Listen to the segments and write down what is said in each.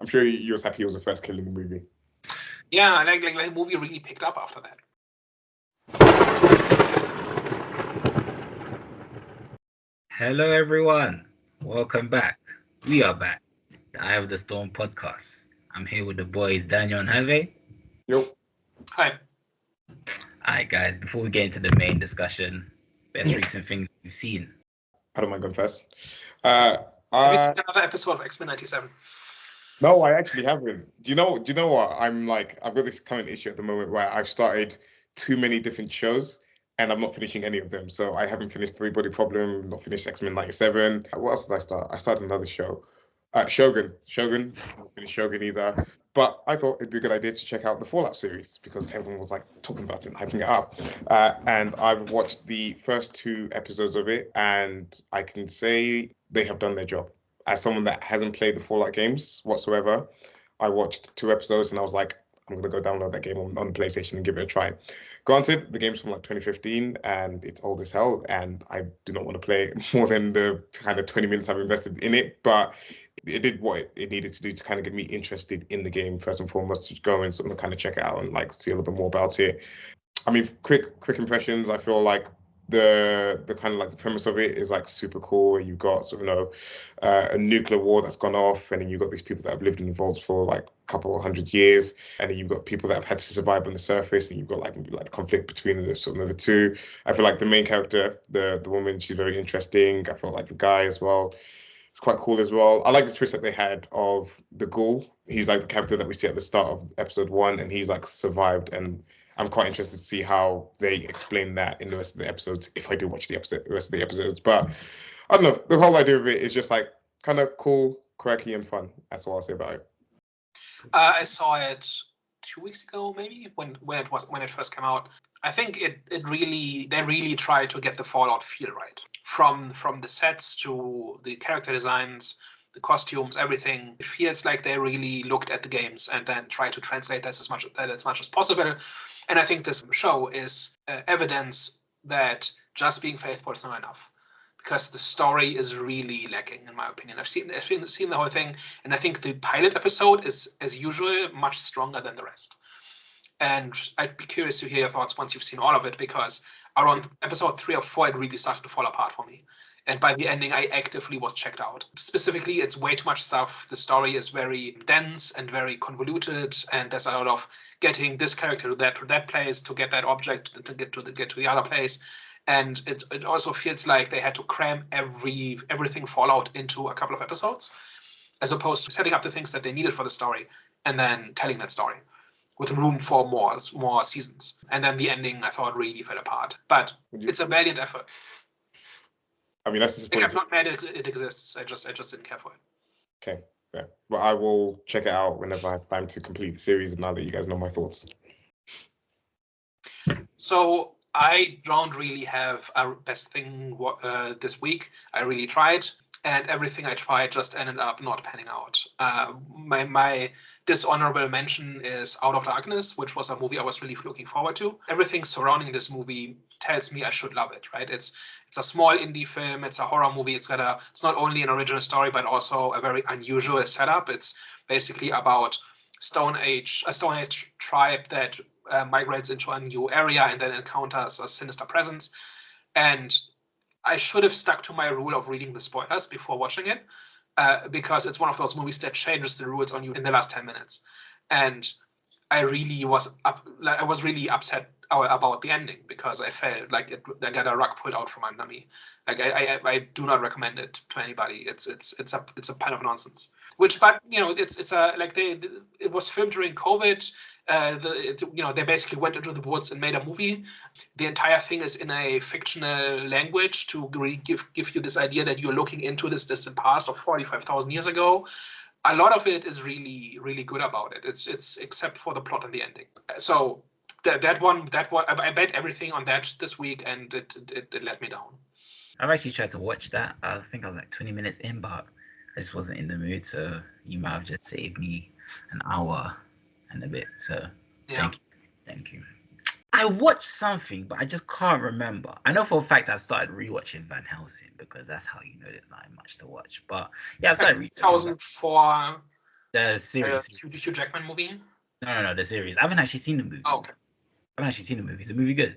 I'm sure you was happy he was the first kill in the movie. Yeah, like the movie really picked up after that. Hello, everyone. Welcome back. We are back. The Eye of the Storm podcast. I'm here with the boys, Daniel and Javi. Yo. Hi. All right, guys. Before we get into the main discussion, best recent things you've seen. I don't mind going first. Have you seen another episode of X-Men 97? No, I actually haven't. Do you know what? I've got this current issue at the moment where I've started too many different shows and I'm not finishing any of them. So I haven't finished Three Body Problem, not finished X-Men 97. What else did I start? I started another show. Shogun. I haven't finished Shogun either. But I thought it'd be a good idea to check out the Fallout series because everyone was like talking about it and hyping it up. And I've watched the first 2 episodes of it and I can say they have done their job. As someone that hasn't played the Fallout games whatsoever, I watched 2 episodes and I was like, I'm going to go download that game on PlayStation and give it a try. Granted, the game's from like 2015 and it's old as hell and I do not want to play it more than the kind of 20 minutes I've invested in it, but it did what it needed to do to kind of get me interested in the game first and foremost, to go and sort of kind of check it out and like see a little bit more about it. I mean, quick impressions, I feel like the kind of like the premise of it is like super cool, where you've got sort of a nuclear war that's gone off, and then you've got these people that have lived in the vaults for like a couple of 100 years, and then you've got people that have had to survive on the surface, and you've got like the conflict between the sort of the two. I feel like the main character, the woman, she's very interesting. I felt like the guy as well, it's quite cool as well. I like the twist that they had of the ghoul. He's like the character that we see at the start of episode 1, and he's like survived, and I'm quite interested to see how they explain that in the rest of the episodes, if I do watch the rest of the episodes. But I don't know, the whole idea of it is just like kind of cool, quirky, and fun. That's all I'll say about it. I saw it 2 weeks ago, maybe when it first came out. I think they really tried to get the Fallout feel right, from the sets to the character designs, the costumes, everything. It feels like they really looked at the games and then tried to translate that as much as possible. And I think this show is evidence that just being faithful is not enough, because the story is really lacking, in my opinion. I've seen the whole thing, and I think the pilot episode is, as usual, much stronger than the rest. And I'd be curious to hear your thoughts once you've seen all of it, because around episode 3 or 4, it really started to fall apart for me. And by the ending, I actively was checked out. Specifically, it's way too much stuff. The story is very dense and very convoluted, and there's a lot of getting this character to that place to get that object to get to the other place. And it also feels like they had to cram everything Fallout into a couple of episodes, as opposed to setting up the things that they needed for the story and then telling that story with room for more seasons. And then the ending, I thought, really fell apart. But it's a valiant effort. I mean, that's disappointing. I'm not mad it exists. I just didn't care for it. Okay, yeah. But I will check it out whenever I have time to complete the series, and now that you guys know my thoughts. So I don't really have a best thing this week. I really tried, and everything I tried just ended up not panning out. My dishonorable mention is Out of Darkness, which was a movie I was really looking forward to. Everything surrounding this movie tells me I should love it, right? It's a small indie film. It's a horror movie. It's not only an original story, but also a very unusual setup. It's basically about a Stone Age tribe that migrates into a new area and then encounters a sinister presence. And I should have stuck to my rule of reading the spoilers before watching it, because it's one of those movies that changes the rules on you in the last 10 minutes. And I was really upset about the ending, because I felt like I got a rug pulled out from under me. Like I do not recommend it to anybody. It's a pile of nonsense. But it was filmed during COVID. They basically went into the woods and made a movie. The entire thing is in a fictional language to really give you this idea that you're looking into this distant past of 45,000 years ago. A lot of it is really, really good about it. It's except for the plot and the ending. So that one, I bet everything on that this week, and it let me down. I've actually tried to watch that. I think I was like 20 minutes in, but I just wasn't in the mood. So you might have just saved me an hour and a bit. So yeah. Thank you. I watched something, but I just can't remember. I know for a fact I've started rewatching Van Helsing, because that's how you know there's not much to watch. But yeah, I started 2004. The series. Hugh Jackman movie? No, the series. I haven't actually seen the movie. Oh, okay. I haven't actually seen the movie. Is the movie good?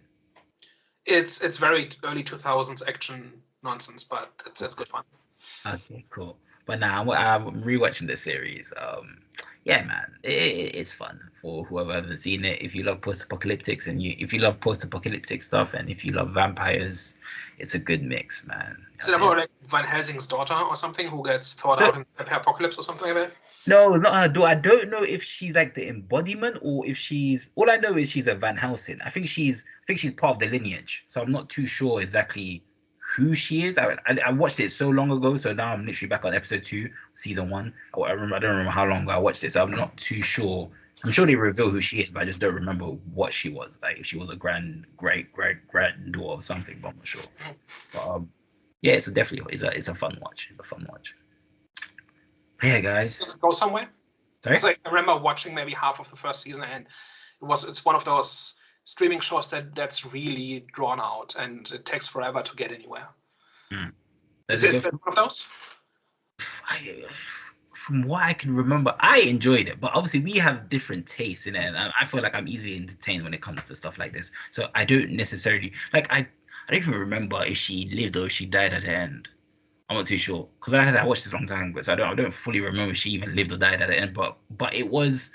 It's very early 2000s action nonsense, but it's good fun. Okay, cool. But now I'm rewatching the series. Yeah, man, it's fun for whoever hasn't seen it. If you love post-apocalyptic if you love post-apocalyptic stuff, and if you love vampires, it's a good mix, man. Is it about like Van Helsing's daughter or something who gets thawed out in the apocalypse or something like that? No, it's not her daughter. I don't know if she's like the embodiment or if she's. All I know is she's a Van Helsing. I think she's part of the lineage. So I'm not too sure exactly who she is. I watched it so long ago, so now I'm literally back on episode 2, season 1. I don't remember how long ago I watched it, so I'm not too sure. I'm sure they reveal who she is, but I just don't remember what she was. Like if she was a great granddaughter or something, but I'm not sure. But yeah, it's a fun watch. It's a fun watch. But yeah, guys. Does it go somewhere? Sorry? It's like I remember watching maybe half of the first season, and it's one of those streaming shows that's really drawn out and it takes forever to get anywhere. Is this one of those? From what I can remember, I enjoyed it, but obviously we have different tastes in it, and I feel like I'm easily entertained when it comes to stuff like this. So I don't necessarily I don't even remember if she lived or if she died at the end. I'm not too sure because like I said, I watched this a long time ago, so I don't fully remember if she even lived or died at the end. But it was.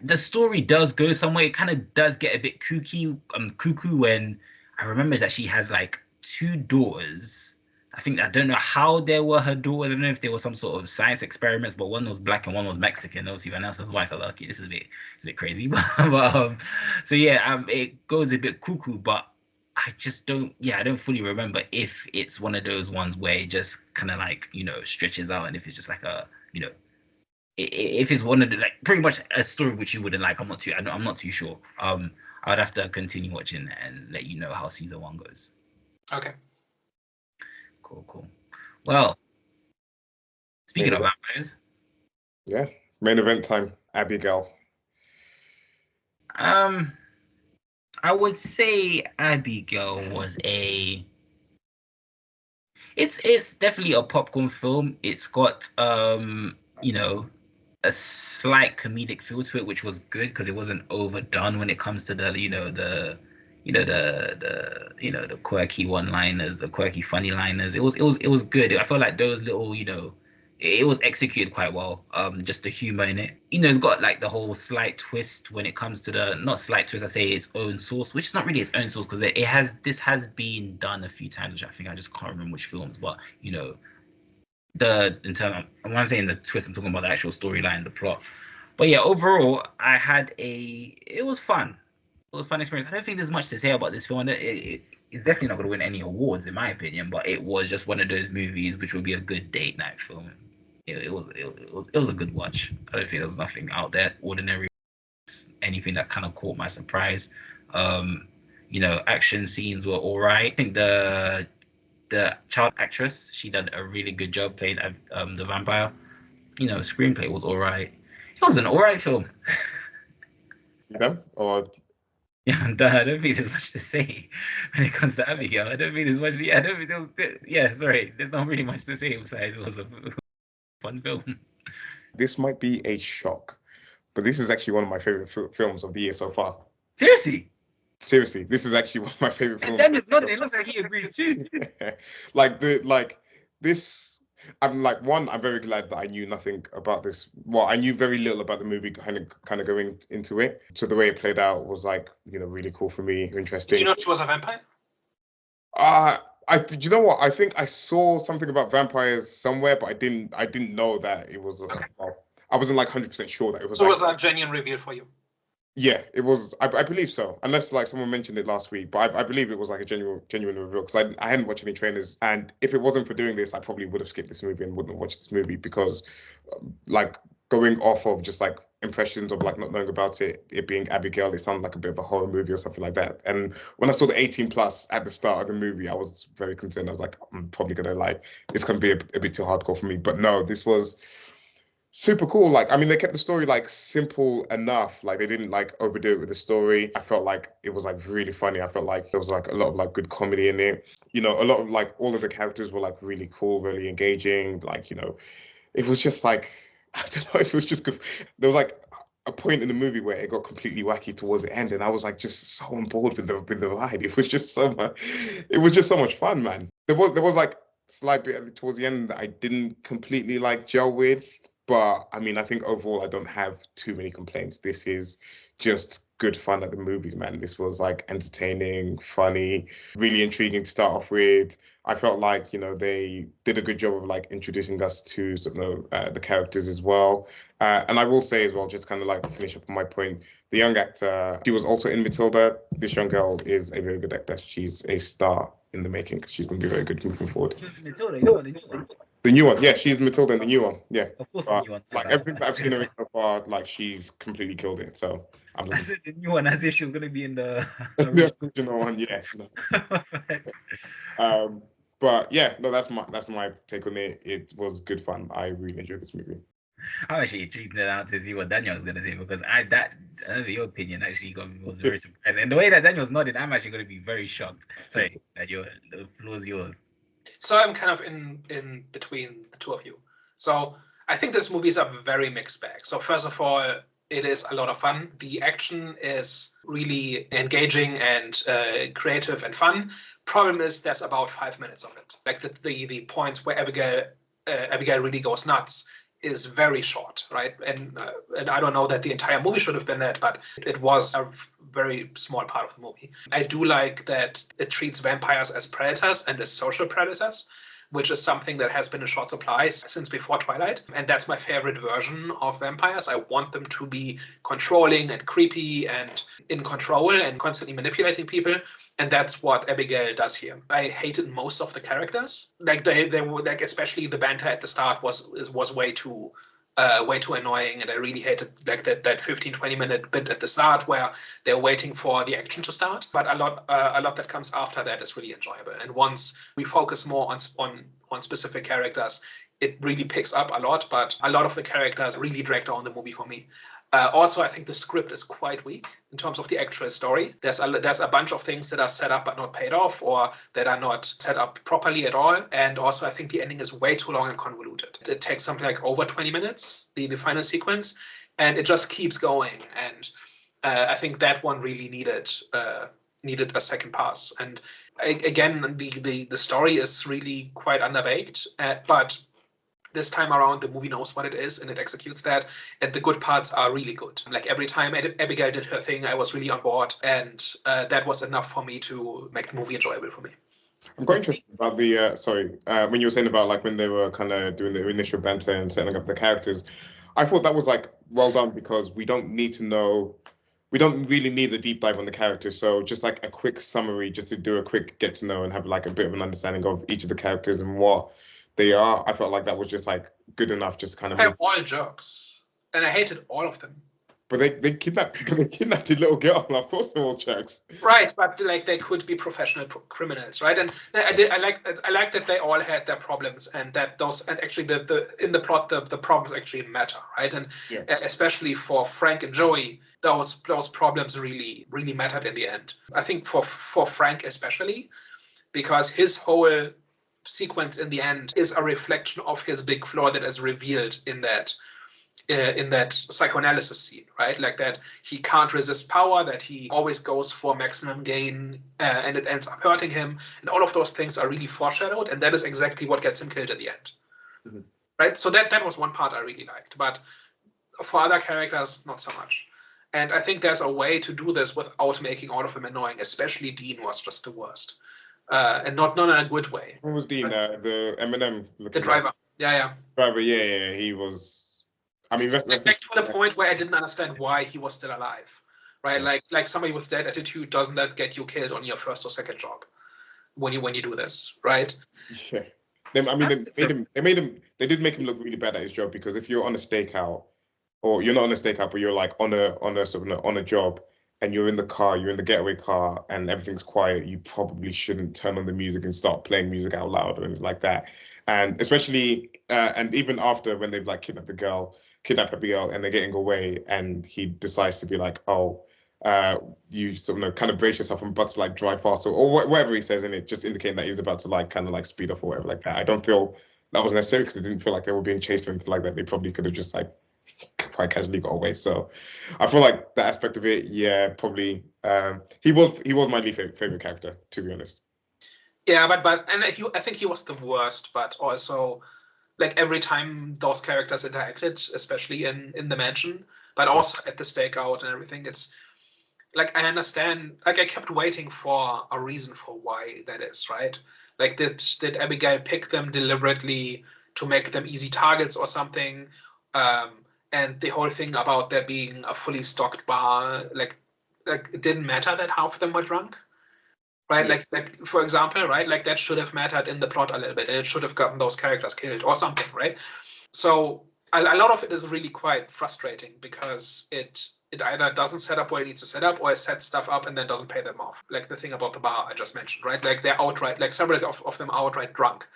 The story does go somewhere. It kind of does get a bit cuckoo when I remember that she has like 2 daughters. I don't know how they were her daughters. I don't know if they were some sort of science experiments, but one was black and one was Mexican. Obviously, Vanessa's wife. I was like, okay, this is a bit crazy. So yeah, it goes a bit cuckoo, but I just don't. Yeah, I don't fully remember if it's one of those ones where it just kind of like stretches out, and if it's just like a if it's one of the like pretty much a story which you wouldn't like. I'm not too sure. I would have to continue watching and let you know how season 1 goes. Okay. Cool. Well, speaking of vampires. Yeah. Main event time. Abigail. I would say Abigail was it's definitely a popcorn film. It's got a slight comedic feel to it, which was good because it wasn't overdone when it comes to the quirky one-liners, the quirky funny liners. It was good. I felt like those little it was executed quite well. Just the humor in it. It's got like the whole slight twist when it comes to the not slight twist. I say its own source, which is not really its own source because this has been done a few times, which I just can't remember which films, but when I'm saying the twist, I'm talking about the actual storyline, the plot. But yeah, overall, it was fun. It was a fun experience. I don't think there's much to say about this film. It's definitely not going to win any awards, in my opinion. But it was just one of those movies which would be a good date night film. It was a good watch. I don't think there was nothing out there ordinary, anything that kind of caught my surprise. Action scenes were all right. I think the child actress, she did a really good job playing the vampire. Screenplay was all right. It was an all right film. Yeah, or yeah, I'm done. I don't think there's much to say when it comes to Abigail. I don't think there's much. Yeah, I don't think there was. Yeah, sorry. There's not really much to say besides it was a fun film. This might be a shock, but this is actually one of my favorite films of the year so far. Seriously, this is actually one of my favorite films. Dennis nodding. It looks like he agrees too. I'm very glad that I knew nothing about this. Well, I knew very little about the movie kind of going into it. So the way it played out was really cool for me, interesting. Did you know she was a vampire? You know what? I think I saw something about vampires somewhere, but I didn't know that it was. Okay. I wasn't 100% sure that it was. So it was a genuine reveal for you. Yeah, it was. I believe so, unless someone mentioned it last week. But I believe it was a genuine reveal because I hadn't watched any trailers, and if it wasn't for doing this, I probably would have skipped this movie and wouldn't have watched this movie because, going off of just impressions of not knowing about it being Abigail, it sounded like a bit of a horror movie or something like that. And when I saw the 18+ at the start of the movie, I was very concerned. I was like, I'm probably gonna it's gonna be a bit too hardcore for me. But no, this was super cool. Like, I mean, they kept the story like simple enough. Like, they didn't like overdo it with the story. I felt like it was like really funny. I felt like there was like a lot of like good comedy in it. You know, a lot of like all of the characters were like really cool, really engaging. Like, you know, it was just like I don't know. It was just good. There was like a point in the movie where it got completely wacky towards the end, and I was like just so on board with the ride. It was just so much. It was just so much fun, man. There was like slight bit towards the end that I didn't completely like gel with. But I mean, I think overall I don't have too many complaints. This is just good fun at the movies, man. This was like entertaining, funny, really intriguing to start off with. I felt like, you know, they did a good job of like introducing us to sort of the characters as well. And I will say as well, just kind of like finish up on my point, the young actor, she was also in Matilda. This young girl is a very good actor. She's a star in the making because she's going to be very good moving forward. The new one, yeah, she's Matilda in the new one, yeah. Of course, the new one. Like everything that I've seen her in so far, like she's completely killed it. So I'm I said the new one, as if she was gonna be in the original one, yeah. No. But yeah, no, that's my take on it. It was good fun. I really enjoyed this movie. I'm actually intrigued now to see what Daniel was gonna say, because your opinion actually was very surprising. And the way that Daniel's nodded, I'm actually gonna be very shocked. Sorry, that the floor is yours. So I'm kind of in between the two of you. So I think this movie is a very mixed bag. So first of all, it is a lot of fun. The action is really engaging and creative and fun. Problem is, there's about 5 minutes of it. Like the points where Abigail really goes nuts is very short, right? And I don't know that the entire movie should have been that, but it was a very small part of the movie. I do like that it treats vampires as predators and as social predators, which is something that has been in short supply since before Twilight. And that's my favorite version of vampires. I want them to be controlling and creepy and in control and constantly manipulating people. And that's what Abigail does here. I hated most of the characters. Like they were like, especially the banter at the start was way too annoying, and I really hated like that 15-20 minute bit at the start where they're waiting for the action to start. But a lot that comes after that is really enjoyable. And once we focus more on specific characters, it really picks up a lot. But a lot of the characters really dragged down the movie for me. Also, I think the script is quite weak in terms of the actual story. There's a bunch of things that are set up but not paid off, or that are not set up properly at all. And also, I think the ending is way too long and convoluted. It takes something like over 20 minutes, the final sequence, and it just keeps going. And I think that one really needed a second pass. And again, the story is really quite underbaked, but this time around, the movie knows what it is and it executes that. And the good parts are really good. Like every time Abigail did her thing, I was really on board. And that was enough for me to make the movie enjoyable for me. I'm quite interested about when you were saying about like when they were kind of doing the initial banter and setting up the characters. I thought that was like well done, because we don't really need the deep dive on the characters. So just like a quick summary, just to do a quick get to know and have like a bit of an understanding of each of the characters and what they are. I felt like that was just like good enough, just kind of. They're all jerks, and I hated all of them. But they kidnapped the little girl. Of course, they're all jerks. Right, but like they could be professional criminals, right? And I like that they all had their problems, and that those, and actually in the plot the problems actually matter, right? And yeah, especially for Frank and Joey, those problems really mattered in the end. I think for Frank especially, because his whole sequence in the end is a reflection of his big flaw that is revealed in that psychoanalysis scene, right? Like that he can't resist power, that he always goes for maximum gain, and it ends up hurting him, and all of those things are really foreshadowed, and that is exactly what gets him killed at the end. Mm-hmm. Right? So that was one part I really liked, but for other characters, not so much. And I think there's a way to do this without making all of them annoying. Especially Dean was just the worst. And not in a good way. What was Dean? The Eminem? The driver. Yeah. Driver, yeah. He was. I mean, back to the point where I didn't understand why he was still alive, right? Yeah. Like somebody with that attitude, doesn't that get you killed on your first or second job when you do this, right? Yeah. They did make him look really bad at his job, because if you're on a stakeout, or you're not on a stakeout, but you're like on a job, and you're in the car, you're in the getaway car, and everything's quiet, you probably shouldn't turn on the music and start playing music out loud or anything like that. And especially, and even after when they've like kidnapped Abigail, and they're getting away, and he decides to be like, oh, you sort of know, kind of brace yourself, I'm about to like drive faster, or whatever he says in it, just indicating that he's about to like kind of like speed up or whatever like that. I don't feel that was necessary because it didn't feel like they were being chased or anything like that. They probably could have just like quite casually got away. So I feel like that aspect of it, yeah, probably he was my least favorite character, to be honest. Yeah, but I think he was the worst, but also like every time those characters interacted, especially in the mansion, but also at the stakeout and everything, it's like I understand, like I kept waiting for a reason for why that is, right? Like did Abigail pick them deliberately to make them easy targets or something? And the whole thing about there being a fully stocked bar, like it didn't matter that half of them were drunk, right? Yeah. Like for example, right? Like that should have mattered in the plot a little bit, and it should have gotten those characters killed or something, right? So a lot of it is really quite frustrating because it either doesn't set up where it needs to set up, or it sets stuff up and then doesn't pay them off. Like the thing about the bar I just mentioned, right? Like they're outright, like several of them are outright drunk,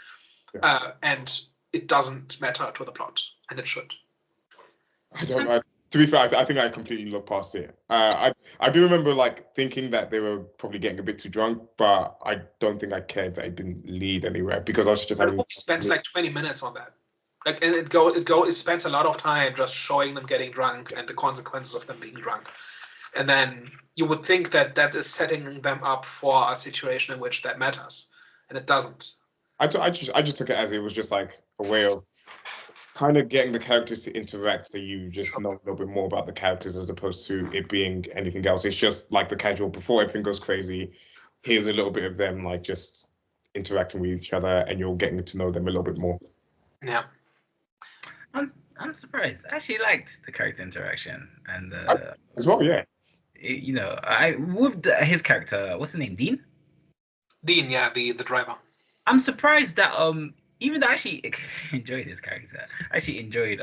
and it doesn't matter to the plot, and it should. I don't know. To be fair, I think I completely looked past it. I do remember like thinking that they were probably getting a bit too drunk, but I don't think I cared that it didn't lead anywhere because I was just having. The movie spends like 20 minutes on that. Like, and it spends a lot of time just showing them getting drunk and the consequences of them being drunk, and then you would think that is setting them up for a situation in which that matters, and it doesn't. I just took it as it was just like a way of kind of getting the characters to interact, so you just know a little bit more about the characters as opposed to it being anything else. It's just like the casual before everything goes crazy. Here's a little bit of them like just interacting with each other, and you're getting to know them a little bit more. Yeah. I'm surprised. I actually liked the character interaction and as well, yeah. You know, with his character, what's his name, Dean? Dean, yeah, the driver. I'm surprised that even though I actually enjoyed his character, I enjoyed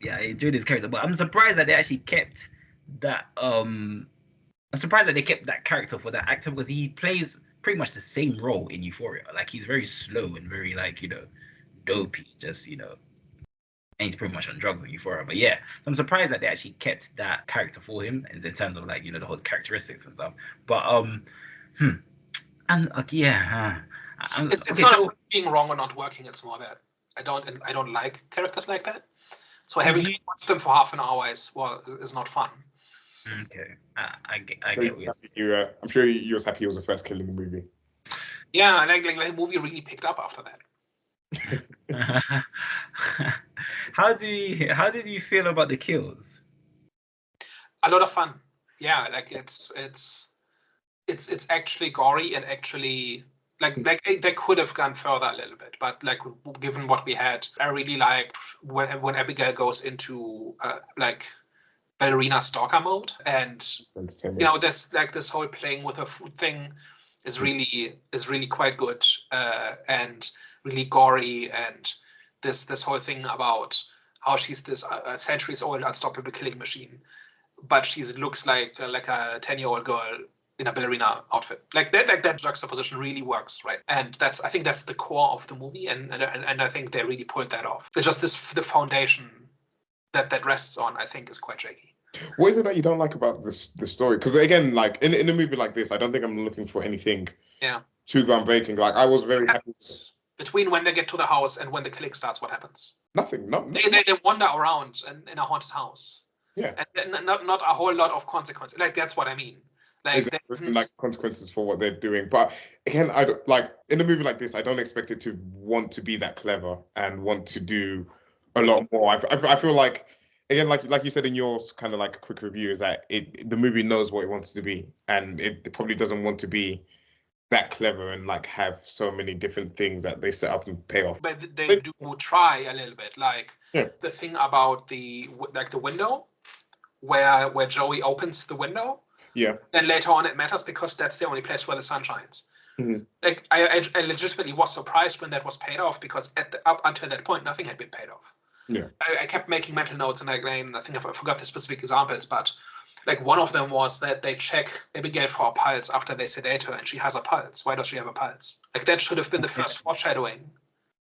his character, but I'm surprised that they actually kept that I'm surprised that they kept that character for that actor, because he plays pretty much the same role in Euphoria. Like he's very slow and very like, you know, dopey, just, you know. And he's pretty much on drugs in Euphoria. But yeah, so I'm surprised that they actually kept that character for him in terms of like, you know, the whole characteristics and stuff. But It's not being wrong or not working. It's more that I don't like characters like that. So having to watch them for half an hour is not fun. Okay, I get what you're. I'm sure you was happy he was the first kill in the movie. Yeah, like the movie really picked up after that. How did you feel about the kills? A lot of fun. Yeah, like it's actually gory and actually like they could have gone further a little bit, but like given what we had, I really liked when Abigail goes into like ballerina stalker mode, and you know this whole playing with a food thing is really quite good and really gory, and this whole thing about how she's this centuries-old unstoppable killing machine, but she looks like a 10-year-old girl in a ballerina outfit. Like that juxtaposition really works, right? And I think that's the core of the movie, and I think they really pulled that off. It's just the foundation that rests on, I think, is quite shaky. What is it that you don't like about the story? Because again, like in a movie like this, I don't think I'm looking for anything too groundbreaking. Like I was very happy. Between when they get to the house and when the killing starts, what happens? Nothing. They wander around in a haunted house. Yeah. And not a whole lot of consequences. Like that's what I mean. Like exactly. Like consequences for what they're doing. But again, I don't, like in a movie like this, I don't expect it to want to be that clever and want to do a lot more. I feel like, again, like you said in your kind of like quick review, is that the movie knows what it wants to be, and it probably doesn't want to be that clever and like have so many different things that they set up and pay off. But they do try a little bit, like the thing about the window, where Joey opens the window. Yeah. Then later on it matters because that's the only place where the sun shines. Mm-hmm. Like I legitimately was surprised when that was paid off, because up until that point nothing had been paid off. Yeah. I kept making mental notes, and I think I forgot the specific examples, but Like one of them was that they check Abigail for a pulse after they sedate her, and she has a pulse. Why does she have a pulse? Like that should have been the first foreshadowing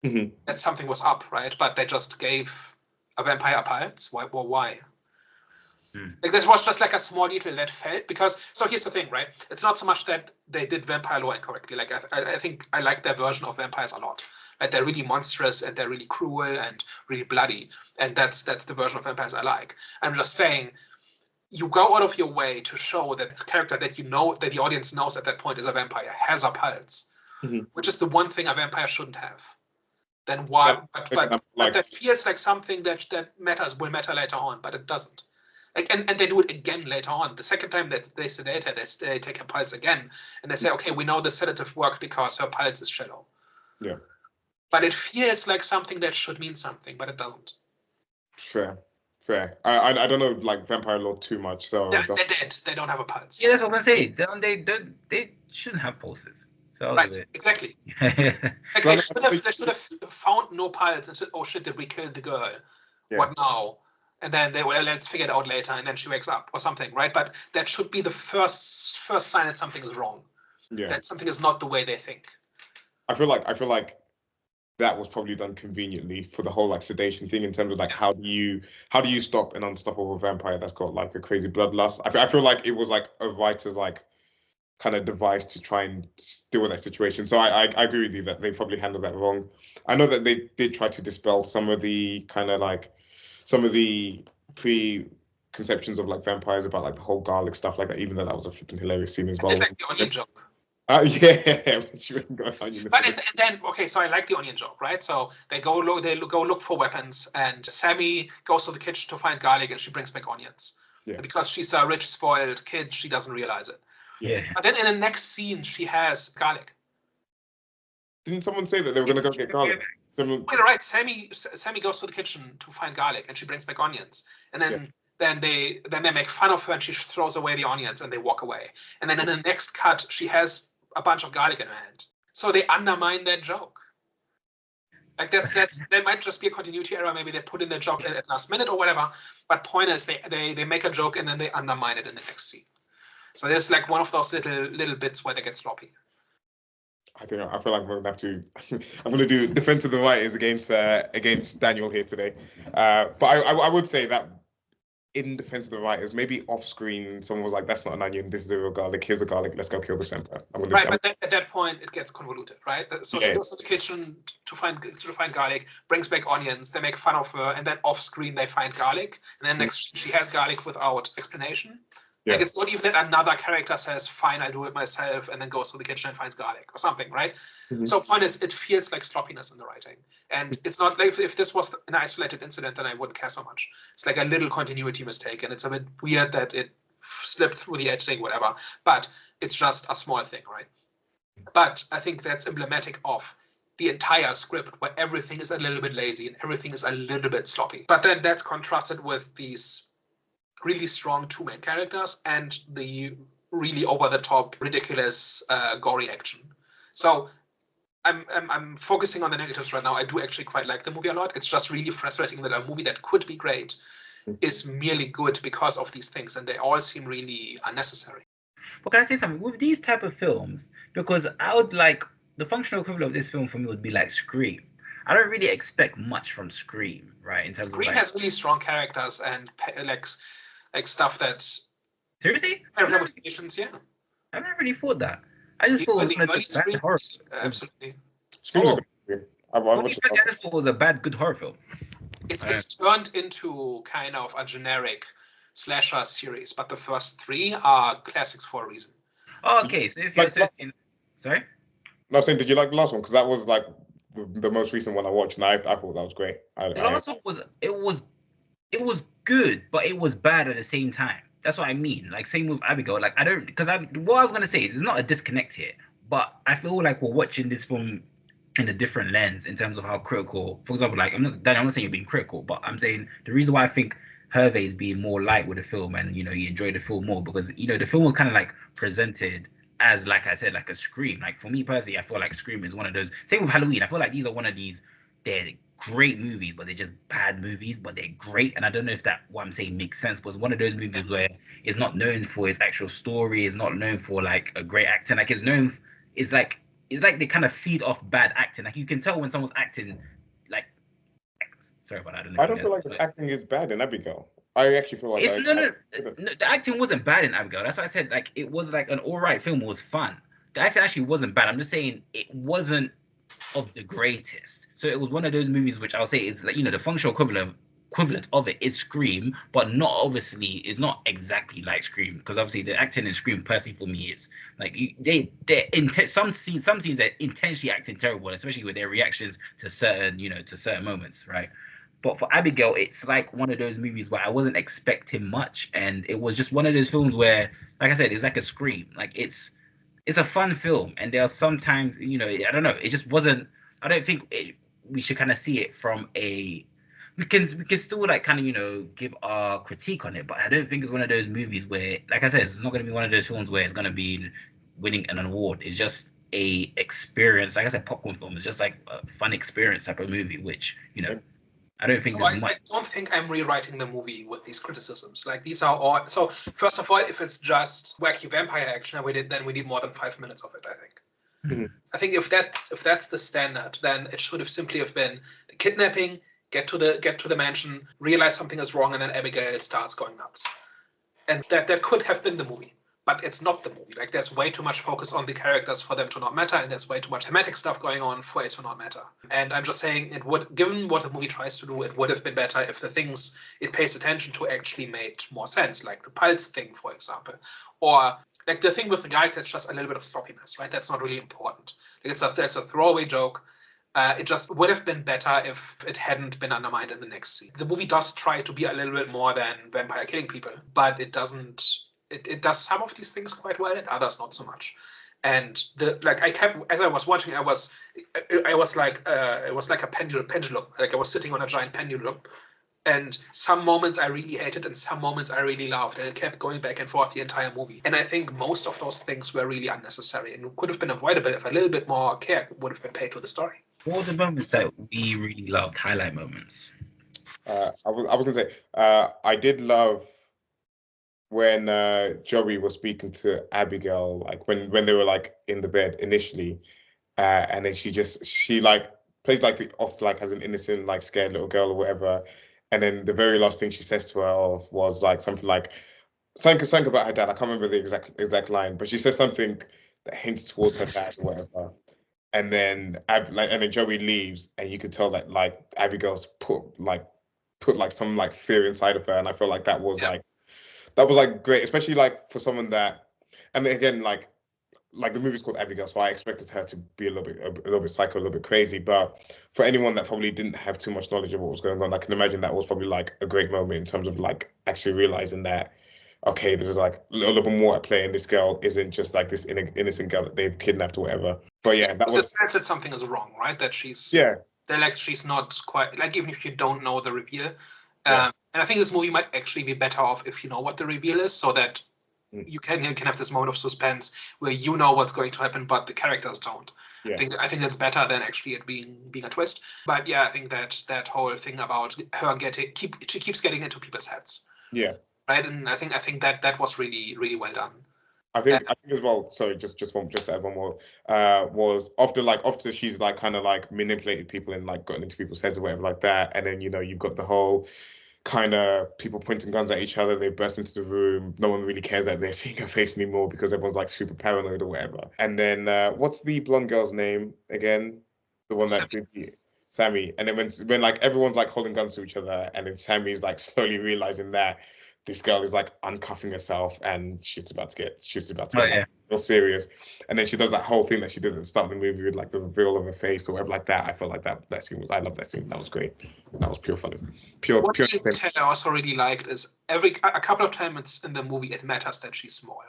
that something was up, right? But they just gave a vampire a pulse. Why? Well, why? Like this was just like a small detail that felt, because so here's the thing, right? It's not so much that they did vampire lore incorrectly. Like I think I like their version of vampires a lot. Like they're really monstrous and they're really cruel and really bloody, and that's the version of vampires I like. I'm just saying, you go out of your way to show that the character that you know, that the audience knows at that point is a vampire, has a pulse, which is the one thing a vampire shouldn't have. Then why? But that feels like something that will matter later on, but it doesn't. Like, and they do it again later on. The second time that they sedate her, they take her pulse again, and they say, okay, we know the sedative worked because her pulse is shallow. Yeah. But it feels like something that should mean something, but it doesn't. Fair. I don't know like vampire lore too much, so they're dead. They don't have a pulse. Yeah, that's what I'm gonna say. They shouldn't have pulses. So right, exactly. Like they should have found no pulse and said, oh shit, did we kill the girl? Yeah. What now? And then they will, let's figure it out later, and then she wakes up or something, right? But that should be the first sign that something is wrong. Yeah. That something is not the way they think. I feel like that was probably done conveniently for the whole like sedation thing, in terms of like how do you stop an unstoppable vampire that's got like a crazy bloodlust. I feel like it was like a writer's like kind of device to try and deal with that situation. So I agree with you that they probably handled that wrong. I know that they did try to dispel some of the kind of like some of the preconceptions of like vampires about like the whole garlic stuff like that, even though that was a flipping hilarious scene as well. I did like the onion joke. Yeah, but and then okay, so I like the onion joke, right? So they go look for weapons, and Sammy goes to the kitchen to find garlic, and she brings back onions. Yeah. And because she's a rich, spoiled kid, she doesn't realize it. Yeah. But then in the next scene, she has garlic. Didn't someone say that they were going to go get garlic? Wait, right. Sammy goes to the kitchen to find garlic, and she brings back onions, and then. Yeah. Then they make fun of her, and she throws away the onions, and they walk away. And then in the next cut, she has a bunch of garlic in her hand. So they undermine that joke. Like that might just be a continuity error. Maybe they put in the joke at last minute or whatever. But point is, they make a joke and then they undermine it in the next scene. So there's like one of those little bits where they get sloppy. I feel like I'm gonna have to. I'm gonna do defense of the writers against Daniel here today. But I would say that, in defense of the writers, maybe off screen, someone was like, "That's not an onion. This is a real garlic. Here's a garlic. Let's go kill this vampire." Right, but at that point, it gets convoluted, right? So she goes to the kitchen to find garlic, brings back onions. They make fun of her, and then off screen they find garlic, and then next she has garlic without explanation. Yeah. Like it's not even that another character says, "Fine, I'll do it myself," and then goes to the kitchen and finds garlic or something, right? So point is, it feels like sloppiness in the writing, and it's not like if this was an isolated incident, then I wouldn't care so much. It's like a little continuity mistake, and it's a bit weird that it slipped through the editing, whatever. But it's just a small thing, right? But I think that's emblematic of the entire script, where everything is a little bit lazy and everything is a little bit sloppy. But then that's contrasted with these really strong two main characters and the really over-the-top, ridiculous, gory action. So I'm focusing on the negatives right now. I do actually quite like the movie a lot. It's just really frustrating that a movie that could be great is merely good because of these things, and they all seem really unnecessary. But can I say something? With these type of films, because I would like, the functional equivalent of this film for me would be like Scream. I don't really expect much from Scream, right? In terms Scream of like, has really strong characters and like stuff that's seriously ramifications. Yeah, I've never really thought that. I just thought it was a bad horror film. Absolutely. I just thought it was a bad, good horror film. It's turned into kind of a generic slasher series, but the first three are classics for a reason. Oh, okay. So if you're saying, sorry? No, I'm saying, did you like the last one? Because that was like the most recent one I watched, and I thought that was great. The last one was good, but it was bad at the same time. That's what I mean. Like same with Abigail. Like what I was gonna say is there's not a disconnect here, but I feel like we're watching this film in a different lens in terms of how critical. For example, like I'm not saying you're being critical, but I'm saying the reason why I think Hervé is being more light with the film and you enjoy the film more because the film was kind of like presented as, like I said, like a Scream. Like for me personally, I feel like Scream is one of those. Same with Halloween. I feel like these are one of these. They're great movies, but they're just bad movies, but they're great. And I don't know if that what I'm saying makes sense, but it's one of those movies where it's not known for its actual story, it's not known for like a great acting. Like it's like they kind of feed off bad acting. Like you can tell when someone's acting like sorry about that. I don't feel like the acting is bad in Abigail. I actually feel like no, the acting wasn't bad in Abigail. That's why I said like it was like an all right film. It was fun. The acting actually wasn't bad. I'm just saying it wasn't of the greatest. So it was one of those movies which I'll say is like, you know, the functional equivalent of it is Scream, but not obviously is not exactly like Scream, because obviously the acting in Scream personally for me is like some scenes they're intentionally acting terrible, especially with their reactions to certain moments, right? But for Abigail, it's like one of those movies where I wasn't expecting much, and it was just one of those films where, like I said, it's like a Scream. Like it's a fun film, and there are sometimes, you know, I don't know, it just wasn't. I don't think we should kind of see it from a. We can still like kind of, you know, give our critique on it, but I don't think it's one of those movies where, like I said, it's not going to be one of those films where it's going to be winning an award. It's just a experience, like I said, popcorn film. It's just like a fun experience type of movie, which, you know, I don't think. So I don't think I'm rewriting the movie with these criticisms. Like these are all. So first of all, if it's just wacky vampire action, then we need more than 5 minutes of it. I think. Mm-hmm. I think if that's the standard, then it should have simply have been the kidnapping, get to the mansion, realize something is wrong, and then Abigail starts going nuts. And that could have been the movie. But it's not the movie. Like there's way too much focus on the characters for them to not matter, and there's way too much thematic stuff going on for it to not matter. And I'm just saying, given what the movie tries to do, it would have been better if the things it pays attention to actually made more sense, like the pulse thing, for example, or like the thing with the guy that's just a little bit of sloppiness, right? That's not really important. Like that's a throwaway joke. It just would have been better if it hadn't been undermined in the next scene. The movie does try to be a little bit more than vampire killing people, but it doesn't. It does some of these things quite well and others not so much. And as I was watching, it was like a pendulum. Like I was sitting on a giant pendulum, and some moments I really hated and some moments I really loved, and it kept going back and forth the entire movie. And I think most of those things were really unnecessary and could have been avoidable if a little bit more care would have been paid to the story. What were the moments that we really loved? Highlight moments. I was gonna say I did love when Joey was speaking to Abigail, like when they were like in the bed initially, and then she like plays like as an innocent, like scared little girl or whatever, and then the very last thing she says to her was like something about her dad. I can't remember the exact line, but she says something that hints towards her dad or whatever. And then Joey leaves, and you could tell that like Abigail's put like some like fear inside of her, and I feel like that was like great, especially like for someone that, and again like the movie's called Abigail, so I expected her to be a little bit psycho, a little bit crazy. But for anyone that probably didn't have too much knowledge of what was going on, I can imagine that was probably like a great moment in terms of like actually realizing that, okay, there's like a little bit more at play, and this girl isn't just like this innocent girl that they've kidnapped or whatever. But yeah, that was the sense that something is wrong, right? That she's she's not quite like, even if you don't know the reveal. And I think this movie might actually be better off if you know what the reveal is, so that you can have this moment of suspense where you know what's going to happen, but the characters don't. Yeah. I think that's better than actually it being a twist. But yeah, I think that whole thing about her she keeps getting into people's heads. Yeah. Right, and I think that was really, really well done. I think as well. Sorry, just to add one more. Was after she's like kind of like manipulated people and like gotten into people's heads or whatever like that, and then you've got the whole kind of people pointing guns at each other. They burst into the room. No one really cares that they're seeing her face anymore because everyone's like super paranoid or whatever. And then what's the blonde girl's name again? The one that did Sammy. And then when like everyone's like holding guns to each other, and then Sammy's like slowly realizing that this girl is like uncuffing herself and shit's about to get real serious. And then she does that whole thing that she did at the start of the movie with like the reveal of her face or whatever like that. I felt like that scene I love that scene. That was great. That was pure fun. What I also really liked is a couple of times in the movie it matters that she's small.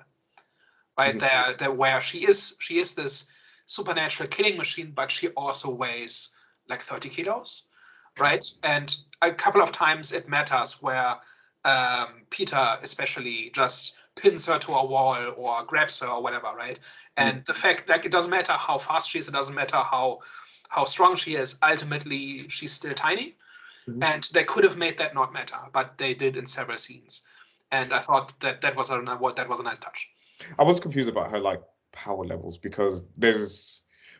Right? Mm-hmm. There where she is this supernatural killing machine, but she also weighs like 30 kilos. Right? And a couple of times it matters where Peter especially just pins her to a wall or grabs her or whatever, right? And the fact that it doesn't matter how fast she is, it doesn't matter how how strong she is, ultimately she's still tiny. And they could have made that not matter, but they did in several scenes. And I thought that was a nice touch. I was confused about her like power levels because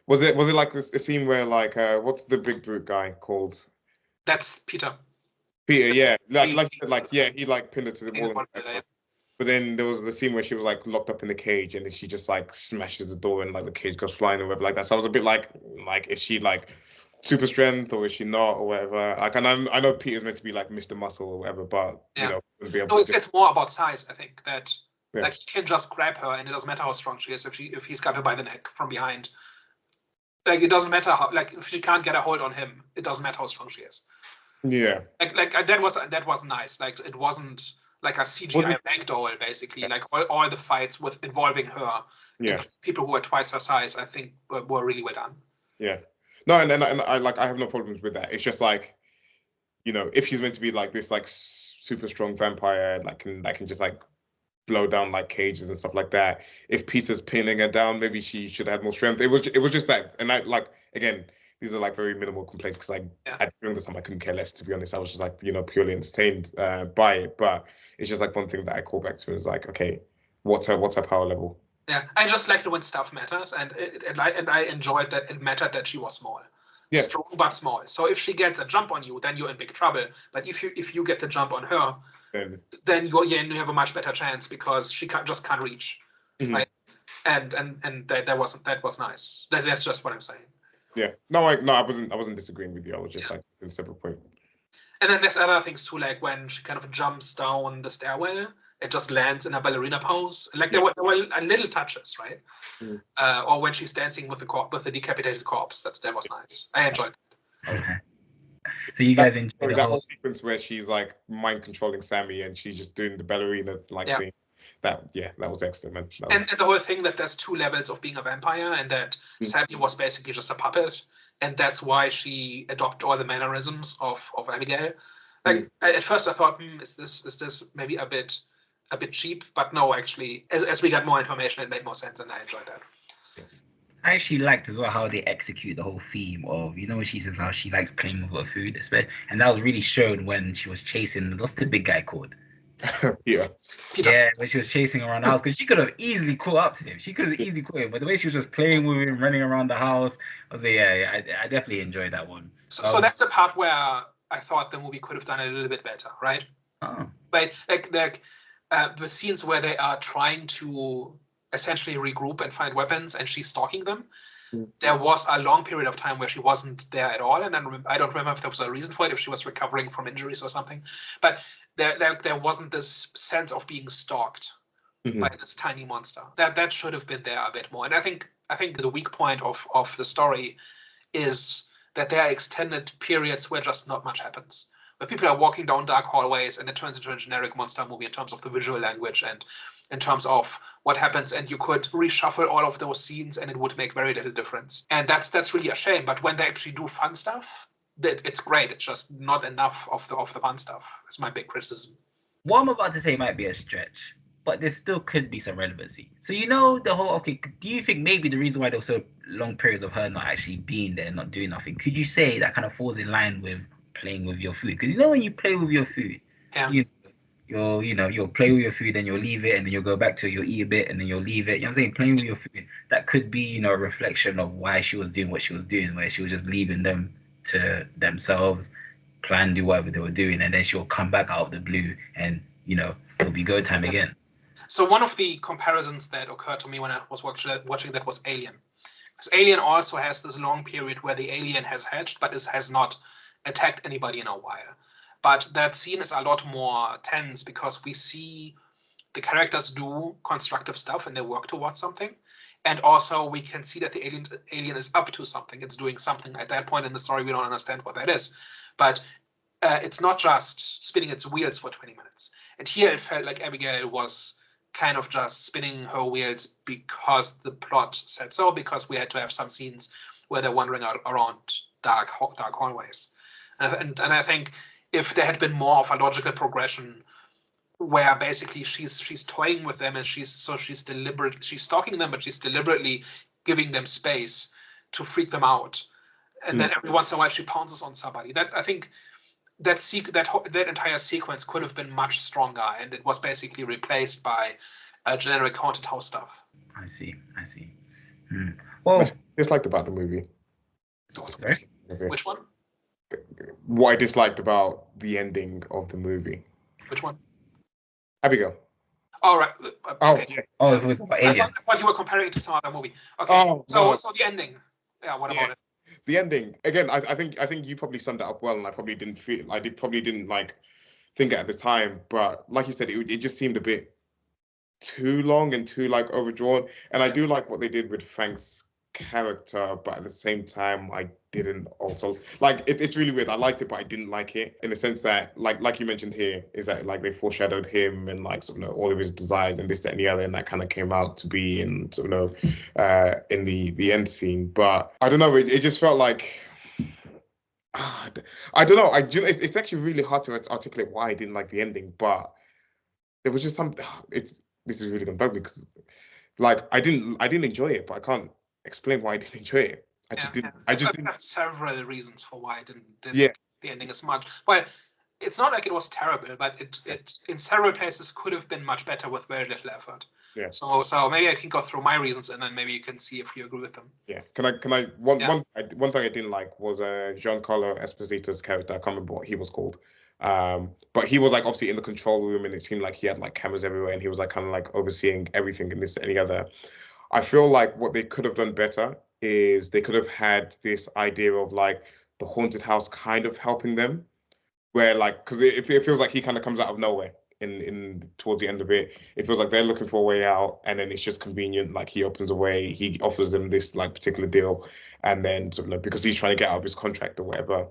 was it like a scene where like what's the big brute guy called? That's Peter. Peter, yeah, like you said, like yeah, he like pinned her to the wall. But then there was the scene where she was like locked up in the cage, and then she just like smashes the door, and like the cage goes flying or whatever like that. So I was a bit like is she like super strength or is she not or whatever? Like, and I know Peter's meant to be like Mr. Muscle or whatever, but you know, it's more about size. I think that like he can just grab her, and it doesn't matter how strong she is if he's got her by the neck from behind. Like it doesn't matter how, like if she can't get a hold on him, it doesn't matter how strong she is. Yeah. Like that was nice. Like it wasn't like a CGI ragdoll basically. Like all the fights involving her, and people who are twice her size, I think were really well done. Yeah. No, and I have no problems with that. It's just like, you know, if she's meant to be like this like super strong vampire, like can just like blow down like cages and stuff like that. If Peter's pinning her down, maybe she should have more strength. It was just that, and I like again, these are like very minimal complaints because during the time I couldn't care less, to be honest. I was just like, you know, purely entertained by it. But it's just like one thing that I call back to is like, okay, what's her power level? Yeah, I just like it when stuff matters, and I enjoyed that it mattered that she was small, strong but small. So if she gets a jump on you, then you're in big trouble. But if you get the jump on her, then you have a much better chance because she just can't reach, right? And that was nice. That's just what I'm saying. Yeah, no, I wasn't disagreeing with you. I was just like in a separate point. And then there's other things too, like when she kind of jumps down the stairwell, it just lands in a ballerina pose. Like there were little touches, right? Or when she's dancing with the decapitated corpse, that was nice. I enjoyed that. Okay. So you guys enjoyed that whole sequence where she's like mind controlling Sammy and she's just doing the ballerina thing. That was excellent, man. And the whole thing that there's two levels of being a vampire, and that Sammy was basically just a puppet, and that's why she adopted all the mannerisms of Abigail. Like at first I thought, is this maybe a bit cheap? But no, actually, as we got more information, it made more sense, and I enjoyed that. I actually liked as well how they execute the whole theme of, you know, when she says how she likes playing with her food, and that was really shown when she was chasing, what's the big guy called? Yeah, when she was chasing around the house, because she could have easily caught up to him. But the way she was just playing with him, running around the house, I was like, I definitely enjoyed that one. So that's the part where I thought the movie could have done a little bit better, right? Oh. But like the scenes where they are trying to essentially regroup and find weapons, and she's stalking them. There was a long period of time where she wasn't there at all, and I don't remember if there was a reason for it, if she was recovering from injuries or something. But there wasn't this sense of being stalked by this tiny monster. That should have been there a bit more. And I think the weak point of the story is that there are extended periods where just not much happens, where people are walking down dark hallways and it turns into a generic monster movie in terms of the visual language and in terms of what happens, and you could reshuffle all of those scenes and it would make very little difference. And that's really a shame. But when they actually do fun stuff, it's great. It's just not enough of the fun stuff. That's my big criticism. What I'm about to say might be a stretch, but there still could be some relevancy. So you know the whole, do you think maybe the reason why there were so long periods of her not actually being there and not doing nothing, could you say that kind of falls in line with playing with your food? Because you know when you play with your food, you'll play with your food and you'll leave it, and then you'll go back to it, you'll eat a bit and then you'll leave it. You know what I'm saying? Playing with your food, that could be, you know, a reflection of why she was doing what she was doing, where she was just leaving them to themselves, plan, do whatever they were doing, and then she'll come back out of the blue and, you know, it'll be go time again. So one of the comparisons that occurred to me when I was watching that was Alien. Because Alien also has this long period where the alien has hatched but has not attacked anybody in a while. But that scene is a lot more tense because we see the characters do constructive stuff and they work towards something. And also we can see that the alien is up to something. It's doing something. At that point in the story, we don't understand what that is. But it's not just spinning its wheels for 20 minutes. And here it felt like Abigail was kind of just spinning her wheels because the plot said so, because we had to have some scenes where they're wandering around dark hallways. And I think if there had been more of a logical progression where basically she's toying with them and she's stalking them, but she's deliberately giving them space to freak them out, and then every once in a while she pounces on somebody. That I think that entire sequence could have been much stronger, and it was basically replaced by generic haunted house stuff. I see. Well, what I disliked about the movie. Which one? What I disliked about the ending of the movie. Which one? Abigail. Oh, right. Okay. Yeah. Oh, it was about aliens. I thought you were comparing it to some other movie. Okay. Oh, so no. so the ending. Yeah. What about it? The ending again. I think you probably summed it up well, and I probably didn't feel. Probably didn't like think it at the time, but like you said, it just seemed a bit too long and too like overdrawn. And I do like what they did with Frank's character, but at the same time, I didn't also like it. It's really weird. I liked it, but I didn't like it in the sense that like you mentioned here is that like they foreshadowed him and like sort of all of his desires and this, that, and the other, and that kind of came out to be in sort of in the end scene. But I don't know. It just felt like. I don't know. It's actually really hard to articulate why I didn't like the ending, but there was just some. This is really gonna bug me because, like, I didn't enjoy it, but I can't explain why I didn't enjoy it. I just didn't. I've several reasons for why I didn't Yeah. the ending as much. Well, it's not like it was terrible, but it in several places could have been much better with very little effort. Yeah. So maybe I can go through my reasons and then maybe you can see if you agree with them. Yeah. Can I? One thing I didn't like was Giancarlo Esposito's character. I can't remember what he was called. But he was like obviously in the control room, and it seemed like he had like cameras everywhere, and he was like kind of like overseeing everything and this and the other. I feel like what they could have done better is they could have had this idea of like the haunted house kind of helping them, where like because it feels like he kind of comes out of nowhere in towards the end of it. It feels like they're looking for a way out, and then it's just convenient. Like he opens a way, he offers them this like particular deal, and then sort of because he's trying to get out of his contract or whatever.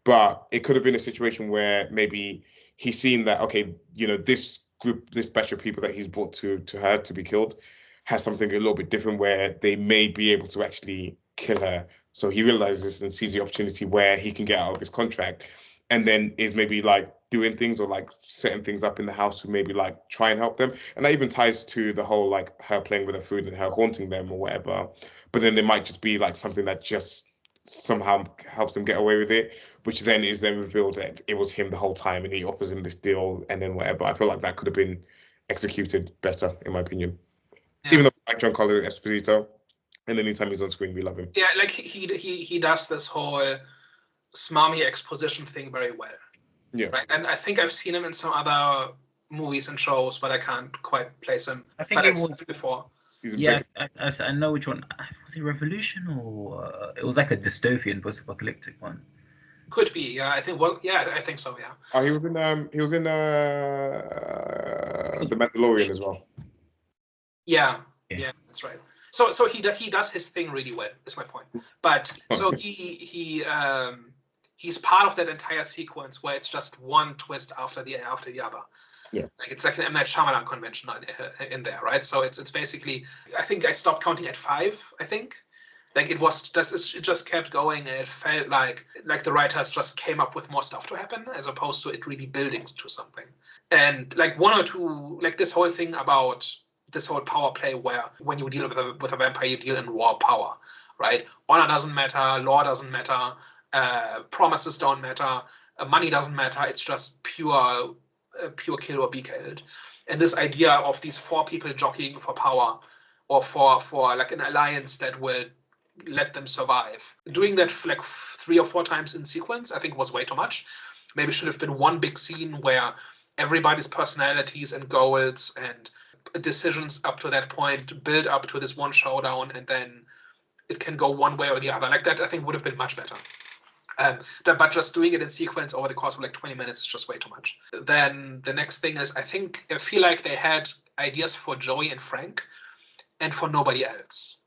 But it could have been a situation where maybe he's seen that, okay, this group, this batch of people that he's brought to her to be killed has something a little bit different where they may be able to actually kill her. So he realizes this and sees the opportunity where he can get out of his contract, and then is maybe like doing things or like setting things up in the house to maybe like try and help them. And that even ties to the whole like her playing with her food and her haunting them or whatever. But then there might just be like something that just somehow helps him get away with it, which then is then revealed that it was him the whole time and he offers him this deal and then whatever. I feel like that could have been executed better, in my opinion. Yeah. Even though I like Giancarlo Esposito, and anytime he's on screen, we love him. Yeah, like he does this whole smarmy exposition thing very well. Yeah. Right, and I think I've seen him in some other movies and shows, but I can't quite place him. I think I've seen him before. Yeah, I know which one. Was it Revolution or it was like a dystopian post-apocalyptic one? Could be, yeah. I think I think so, yeah. Oh, he was in The Mandalorian as well. Yeah, that's right. So he does his thing really well. Is my point. But so he's part of that entire sequence where it's just one twist after the other. Yeah. Like it's like an M. Night Shyamalan convention in there, right? So it's basically, I think I stopped counting at 5. I think, like it just kept going, and it felt like the writers just came up with more stuff to happen as opposed to it really building to something. And like one or two, like this whole thing about this whole power play where when you deal with a vampire, you deal in raw power, right? Honor doesn't matter, law doesn't matter, promises don't matter, money doesn't matter. It's just pure kill or be killed. And this idea of these 4 people jockeying for power or for like an alliance that will let them survive. Doing that for like 3 or 4 times in sequence, I think was way too much. Maybe should have been one big scene where everybody's personalities and goals and decisions up to that point build up to this one showdown, and then it can go one way or the other. Like that, I think would have been much better. But just doing it in sequence over the course of like 20 minutes is just way too much. Then the next thing is, I feel like they had ideas for Joey and Frank and for nobody else,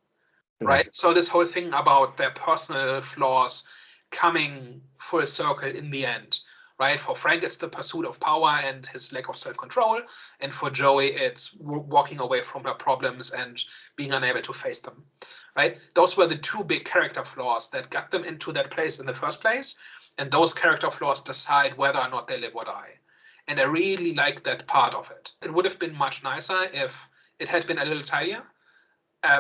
right? So this whole thing about their personal flaws coming full circle in the end, right? For Frank, it's the pursuit of power and his lack of self-control. And for Joey, it's walking away from her problems and being unable to face them, right? Those were the 2 big character flaws that got them into that place in the first place. And those character flaws decide whether or not they live or die. And I really like that part of it. It would have been much nicer if it had been a little tidier.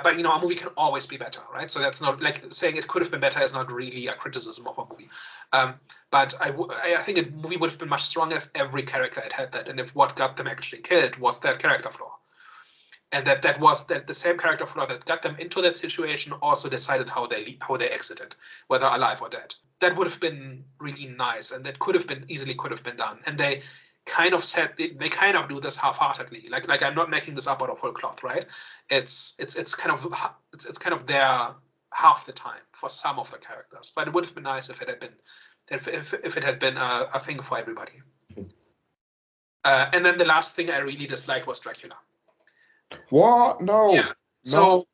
But a movie can always be better, right? So that's not like saying it could have been better is not really a criticism of a movie. But I think a movie would have been much stronger if every character had that, and if what got them actually killed was that character flaw, and that was the same character flaw that got them into that situation also decided how they exited, whether alive or dead. That would have been really nice, and that easily could have been done. And they kind of do this half-heartedly. Like I'm not making this up out of whole cloth, right? It's kind of there half the time for some of the characters. But it would have been nice if it had been if it had been a thing for everybody. And then the last thing I really disliked was Dracula. What? No. Yeah. So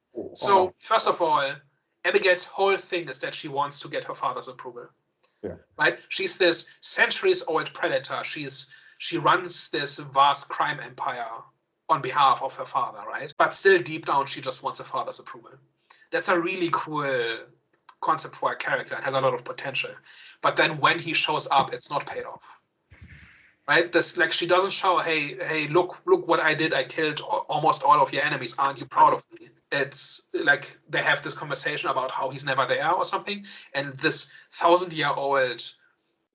first of all, Abigail's whole thing is that she wants to get her father's approval. Yeah. Right? She's this centuries-old predator. She runs this vast crime empire on behalf of her father, right? But still, deep down, she just wants her father's approval. That's a really cool concept for a character and has a lot of potential. But then when he shows up, it's not paid off. Right? She doesn't show, hey, look what I did. I killed almost all of your enemies. Aren't you proud of me? It's like they have this conversation about how he's never there or something. And this 1,000-year-old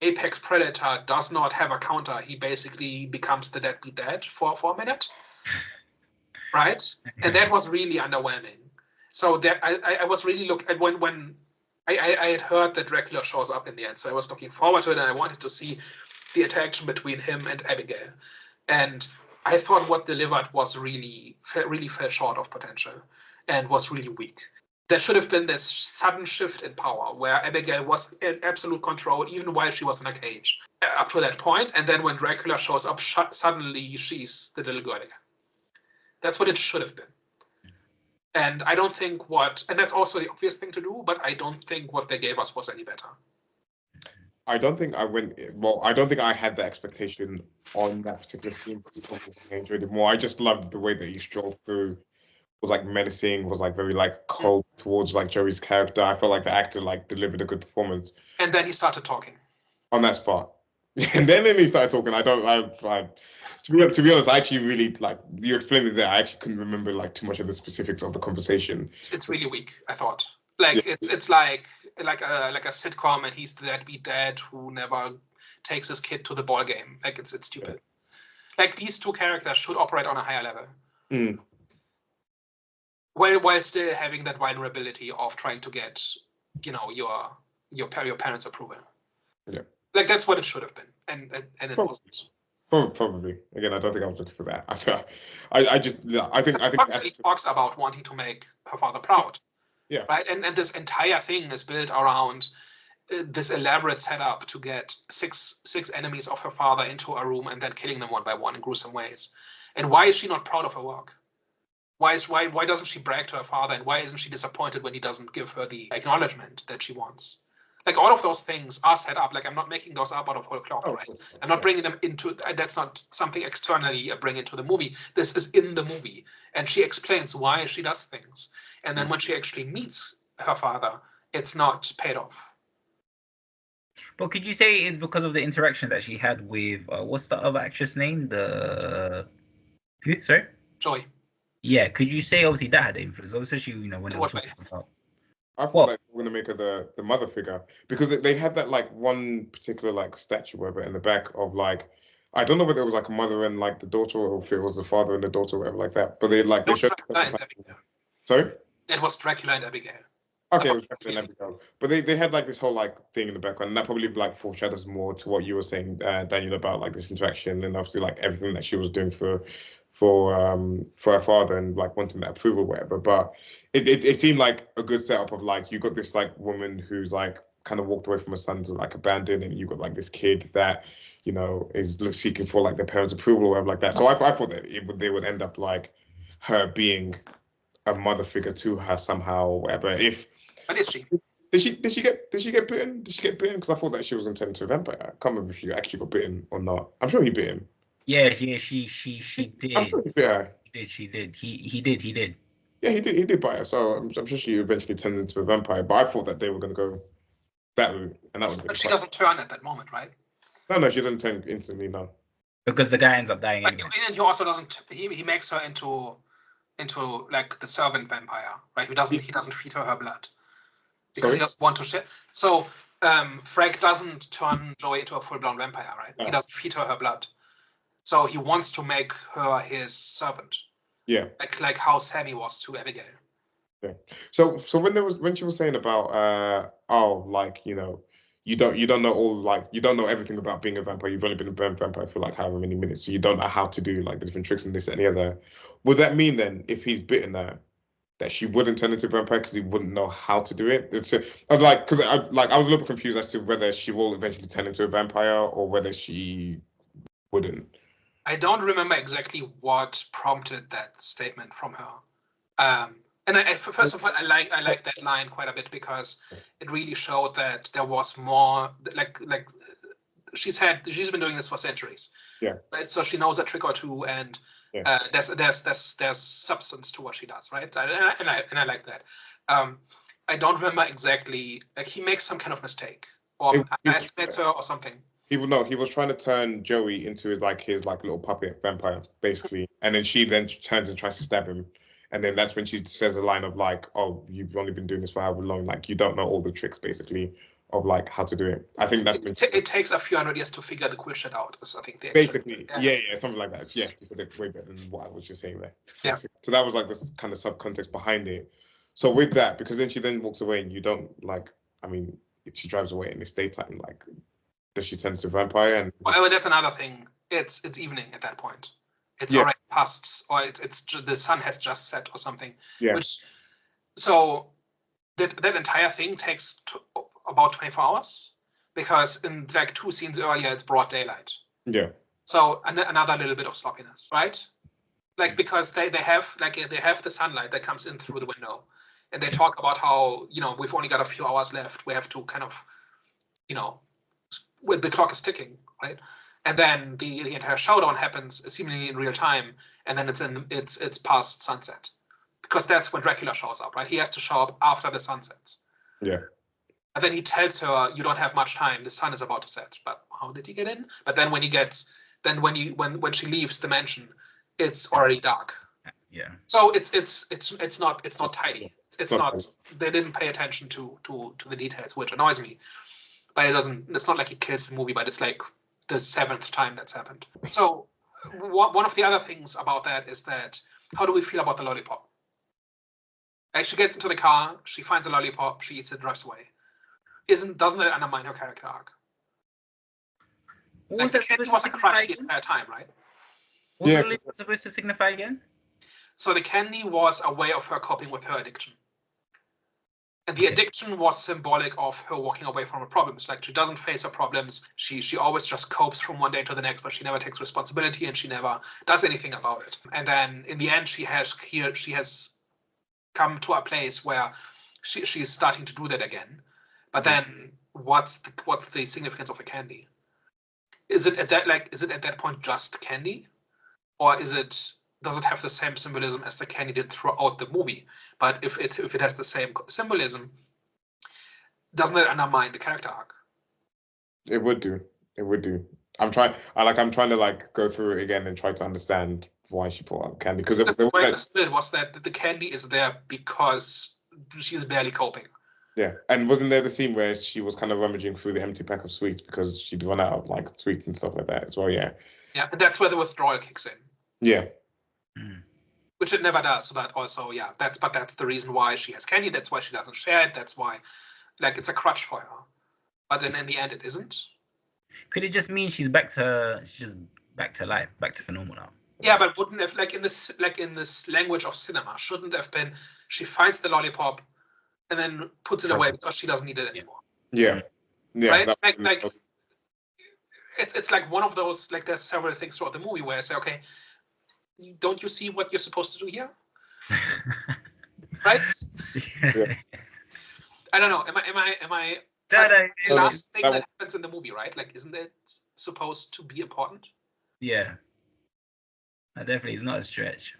apex predator does not have a counter. He basically becomes the deadbeat dad for a minute. Right? And that was really underwhelming. So I was really when I had heard that Dracula shows up in the end. So I was looking forward to it, and I wanted to see the interaction between him and Abigail. And I thought what delivered was really fell short of potential and was really weak. There should have been this sudden shift in power where Abigail was in absolute control even while she was in a cage up to that point. And then when Dracula shows up, suddenly she's the little girl again. That's what it should have been. And I don't think and that's also the obvious thing to do, but I don't think what they gave us was any better. I don't think I had the expectation on that particular scene because I enjoyed it more. I just loved the way that he strolled through, was like menacing, was like very like cold towards like Joey's character. I felt like the actor like delivered a good performance. And then he started talking. On that spot. And then he started talking. To be honest, I actually really like you explained it there. I actually couldn't remember like too much of the specifics of the conversation. It's really weak, I thought. Like yeah. It's like a sitcom, and he's the deadbeat dad who never takes his kid to the ball game. Like it's stupid. Yeah. Like these two characters should operate on a higher level. While still having that vulnerability of trying to get, your parents' approval. Yeah. Like that's what it should have been, and it wasn't. Probably. Again, I don't think I was looking for that. I think constantly talks about wanting to make her father proud. Yeah. Right. And this entire thing is built around this elaborate setup to get six enemies of her father into a room and then killing them one by one in gruesome ways. And why is she not proud of her work? Why doesn't she brag to her father, and why isn't she disappointed when he doesn't give her the acknowledgement that she wants? Like all of those things are set up. Like I'm not making those up out of whole cloth, right? I'm not bringing them into. That's not something externally I bring into the movie. This is in the movie, and she explains why she does things. And then when she actually meets her father, it's not paid off. But could you say it's because of the interaction that she had with what's the other actress name? Who? Sorry. Joy. Yeah. Could you say obviously that had influence, especially when it was talking about. I thought they were going to make her the mother figure because they had that like one particular like statue whatever in the back of like I don't know whether it was like a mother and like the daughter or if it was the father and the daughter or whatever like that. But they showed. Sorry. It was Dracula and Abigail. Okay, it was Dracula and Abigail. But they had like this whole like thing in the background, and that probably like foreshadows more to what you were saying, Daniel, about like this interaction and obviously like everything that she was doing for her father and like wanting that approval or whatever. But it seemed like a good setup of like you got this like woman who's like kind of walked away from her sons and like abandoned, and you got like this kid that is seeking for like their parents' approval or whatever like that. So I thought that they would end up like her being a mother figure to her somehow or whatever. But is she? Did she get bitten? Did she get bitten? Because I thought that she was intended to a vampire. I can't remember if she actually got bitten or not. I'm sure he bit him. Yeah, she did. I'm sure he bit her. She did. He did. Yeah, he did bite her. So I'm sure she eventually turns into a vampire. But I thought that they were going to go that route, and that was. But she doesn't turn at that moment, right? No, she doesn't turn instantly. No. Because the guy ends up dying. And he also doesn't. He makes her into into like the servant vampire, right? He doesn't feed her blood because Sorry? he doesn't want to share. So Frank doesn't turn Joey into a full-blown vampire, right? No. He doesn't feed her blood. So he wants to make her his servant. Yeah. Like how Sammy was to Abigail. Yeah. So when she was saying about you don't know all, like, you don't know everything about being a vampire. You've only been a vampire for like however many minutes, so you don't know how to do like the different tricks and this and the other. Would that mean then, if he's bitten her, that she wouldn't turn into a vampire because he wouldn't know how to do it? I was a little bit confused as to whether she will eventually turn into a vampire or whether she wouldn't. I don't remember exactly what prompted that statement from her. And first of all, I like that line quite a bit because it really showed that there was more. Like she's been doing this for centuries. Yeah. Right? So she knows a trick or two, and there's substance to what she does, right? And I like that. I don't remember exactly. Like he makes some kind of mistake, or estimates her, or something. He was trying to turn Joey into his little puppet vampire, basically, and then she turns and tries to stab him. And then that's when she says a line of like, "Oh, you've only been doing this for however long? Like, you don't know all the tricks, basically, of like how to do it." I think that's it takes a few hundred years to figure the cool shit out. I think basically, something like that. Yeah, it's way better than what I was just saying there. Yeah. So that was like this kind of subcontext behind it. So with that, because then she walks away, and you don't like. I mean, she drives away in it's daytime. Like, does she turn into a vampire? Well, that's another thing. It's evening at that point. It's already past, or it's the sun has just set or something. Yeah. So that entire thing takes about 24 hours because in like 2 scenes earlier it's broad daylight. Yeah. So another little bit of sloppiness, right? Like because they have the sunlight that comes in through the window, and they talk about how we've only got a few hours left. We have to kind of when the clock is ticking, right? And then the entire showdown happens seemingly in real time, and then it's past sunset, because that's when Dracula shows up, right? He has to show up after the sun sets. Yeah. And then he tells her, "You don't have much time. The sun is about to set." But how did he get in? But then when she leaves the mansion, it's already dark. Yeah. So it's not tidy. It's not. They didn't pay attention to the details, which annoys me. But it's not like he kills the movie, but it's like the 7th time that's happened. So one of the other things about that is that, how do we feel about the lollipop? Like, she gets into the car, she finds a lollipop, she eats it, drives away. Doesn't that undermine her character arc? What like, was the that candy supposed was to a crush signify the entire time, right? What was the lollipop supposed to signify again? So the candy was a way of her coping with her addiction. And the addiction was symbolic of her walking away from her problems. Like, she doesn't face her problems. She always just copes from one day to the next, but she never takes responsibility and she never does anything about it. And then in the end, she has come to a place where she's starting to do that again. But then what's the significance of the candy? Is it at that point just candy? Or does it have the same symbolism as the candy did throughout the movie? But if it has the same symbolism, doesn't it undermine the character arc? It would do. I'm trying to like go through it again and try to understand why she put out candy. Because the way I understood it was that the candy is there because she's barely coping. Yeah, and wasn't there the scene where she was kind of rummaging through the empty pack of sweets because she'd run out of like sweets and stuff like that as well? Yeah. Yeah, and that's where the withdrawal kicks in. Yeah. Which it never does, but also, that's the reason why she has candy. That's why she doesn't share it. That's why, like, it's a crutch for her. But then in the end, it isn't. Could it just mean she's back to life, back to normal now? Yeah, but wouldn't have, like in this language of cinema, shouldn't have been she finds the lollipop and then puts it away because she doesn't need it anymore. Yeah. Right? Like it's like one of those, like, there's several things throughout the movie where I say, okay, don't you see what you're supposed to do here? Right? Yeah. I don't know. Am I? It's the last thing that happens in the movie, right? Like, isn't it supposed to be important? Yeah. That definitely is not a stretch.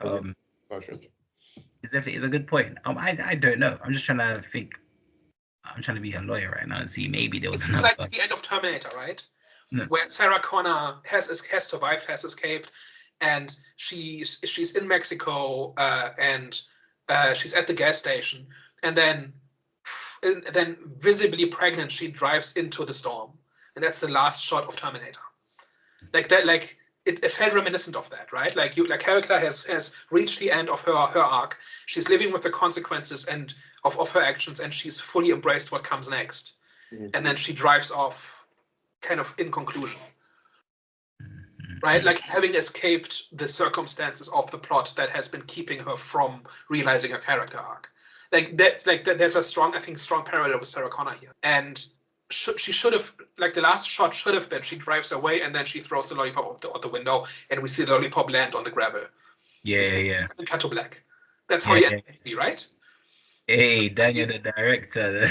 It's a good point. I don't know. I'm just trying to think. I'm trying to be a lawyer right now and see maybe there was It's like the end of Terminator, right? No. Where Sarah Connor has survived, has escaped, and she's in Mexico, and she's at the gas station, and then visibly pregnant, she drives into the storm, and that's the last shot of Terminator. Like that, like it felt reminiscent of that, right? Like character has reached the end of her arc. She's living with the consequences and of her actions, and she's fully embraced what comes next. Mhm. And then she drives off, kind of in conclusion, right? Like having escaped the circumstances of the plot that has been keeping her from realizing her character arc. Like that, there's a strong parallel with Sarah Connor here. And she should have, like, the last shot should have been she drives away and then she throws the lollipop out the window and we see the lollipop land on the gravel. Yeah. And cut to black. That's how you end the movie, right? Hey, Daniel, the director.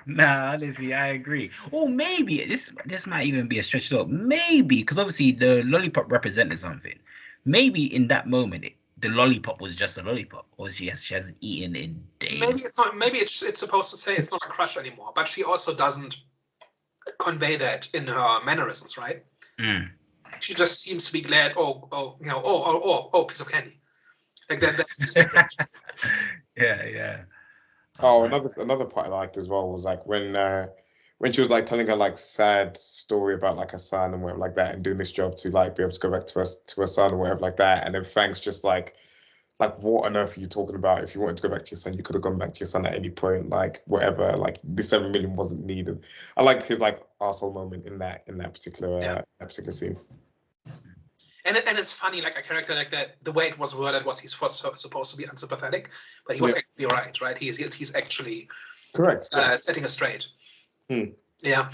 Nah, honestly, I agree. Or maybe this might even be a stretch though. Maybe because obviously the lollipop represented something. Maybe in that moment, the lollipop was just a lollipop, or she hasn't eaten in days. Maybe it's not. Maybe it's supposed to say it's not a crush anymore, but she also doesn't convey that in her mannerisms, right? She just seems to be glad. Oh, piece of candy. Like that. That's Yeah. Oh, another part I liked as well was like when she was like telling her like sad story about like her son and whatever like that, and doing this job to like be able to go back to her son or whatever like that, and then Frank's just like what on earth are you talking about? If you wanted to go back to your son, you could have gone back to your son at any point, like whatever. Like the 7 million wasn't needed. I liked his like arsehole moment in that particular scene. And it's funny, like a character like that, the way it was worded was he's supposed to be unsympathetic, but he was actually right? He's actually correct. setting us straight. Yeah.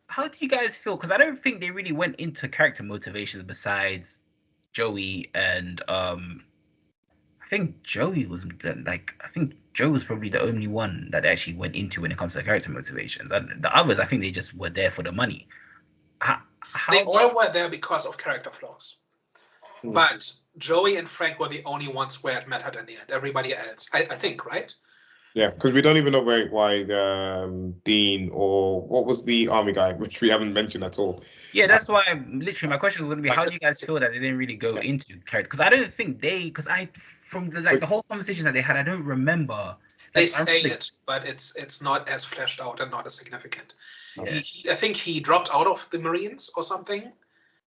How do you guys feel? Because I don't think they really went into character motivations besides Joey and I think Joey was Joe was probably the only one that actually went into when it comes to character motivations. And the others, I think they just were there for the money. They all were there because of character flaws. But Joey and Frank were the only ones where it mattered in the end. Everybody else, I think, right? Yeah, because we don't even know why Dean or what was the army guy, which we haven't mentioned at all. Yeah, that's why literally my question was going to be, how do you guys feel that they didn't really go into character? Because I don't think from the whole conversation that they had, I don't remember. They say it, but it's not as fleshed out and not as significant. Yeah. I think he dropped out of the Marines or something.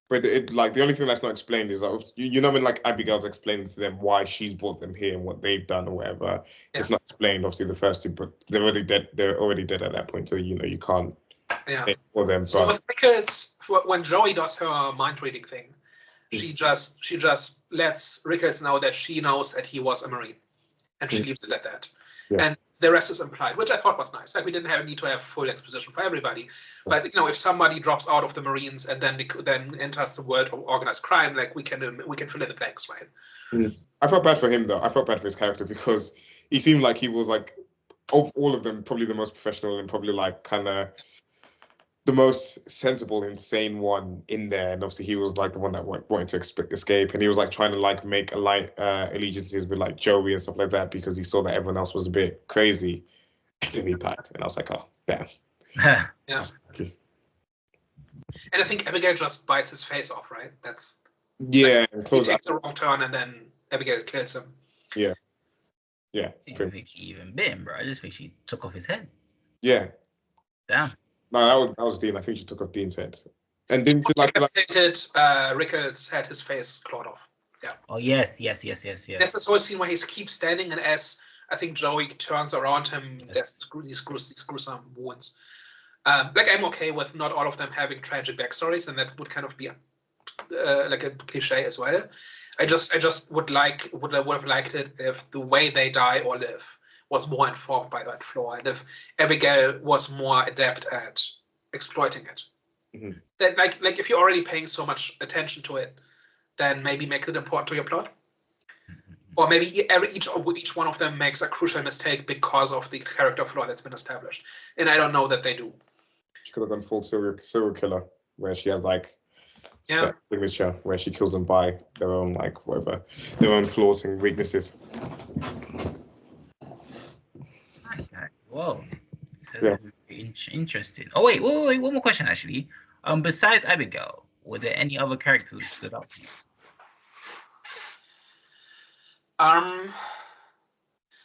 But the only thing that's not explained is that you know when like Abigail's explaining to them why she's brought them here and what they've done or whatever. Yeah. It's not explained. Obviously, the first two, but they're already dead. They're already dead at that point, so you can't. Yeah. For them. So with Ricketts, when Joey does her mind reading thing, she just lets Ricketts know that she knows that he was a Marine, and she leaves it at that. Yeah. And the rest is implied, which I thought was nice. Like we didn't need to have full exposition for everybody, but if somebody drops out of the Marines and then enters the world of organized crime, like we can fill in the blanks, right? I felt bad for him though. I felt bad for his character because he seemed like he was like of all of them probably the most professional and probably like kind of the most sensible, insane one in there, and obviously he was like the one that wanted to escape, and he was like trying to like make allegiances with like Joey and stuff like that because he saw that everyone else was a bit crazy, and then he died, and I was like, oh damn. Yeah. And I think Abigail just bites his face off, right? That's he takes a wrong turn, and then Abigail kills him. Yeah. I don't think she even bit him, bro. I just think she took off his head. Yeah. Damn. No, that was Dean. I think she took off Dean's head. And didn't Ricketts had his face clawed off. Yeah. Oh yes. That's this whole scene where he keeps standing, and as I think Joey turns around him, there's these gruesome wounds. Like I'm okay with not all of them having tragic backstories, and that would kind of be like a cliche as well. I just would have liked it if the way they die or live was more informed by that flaw, and if Abigail was more adept at exploiting it. Mm-hmm. That like if you're already paying so much attention to it, then maybe make it important to your plot. Or maybe each one of them makes a crucial mistake because of the character flaw that's been established. And I don't know that they do. She could have gone full serial killer, where she has like signature, where she kills them by their own like whatever, their own flaws and weaknesses. Whoa. So interesting. Oh wait, one more question actually. Besides Abigail, were there any other characters which stood out to you?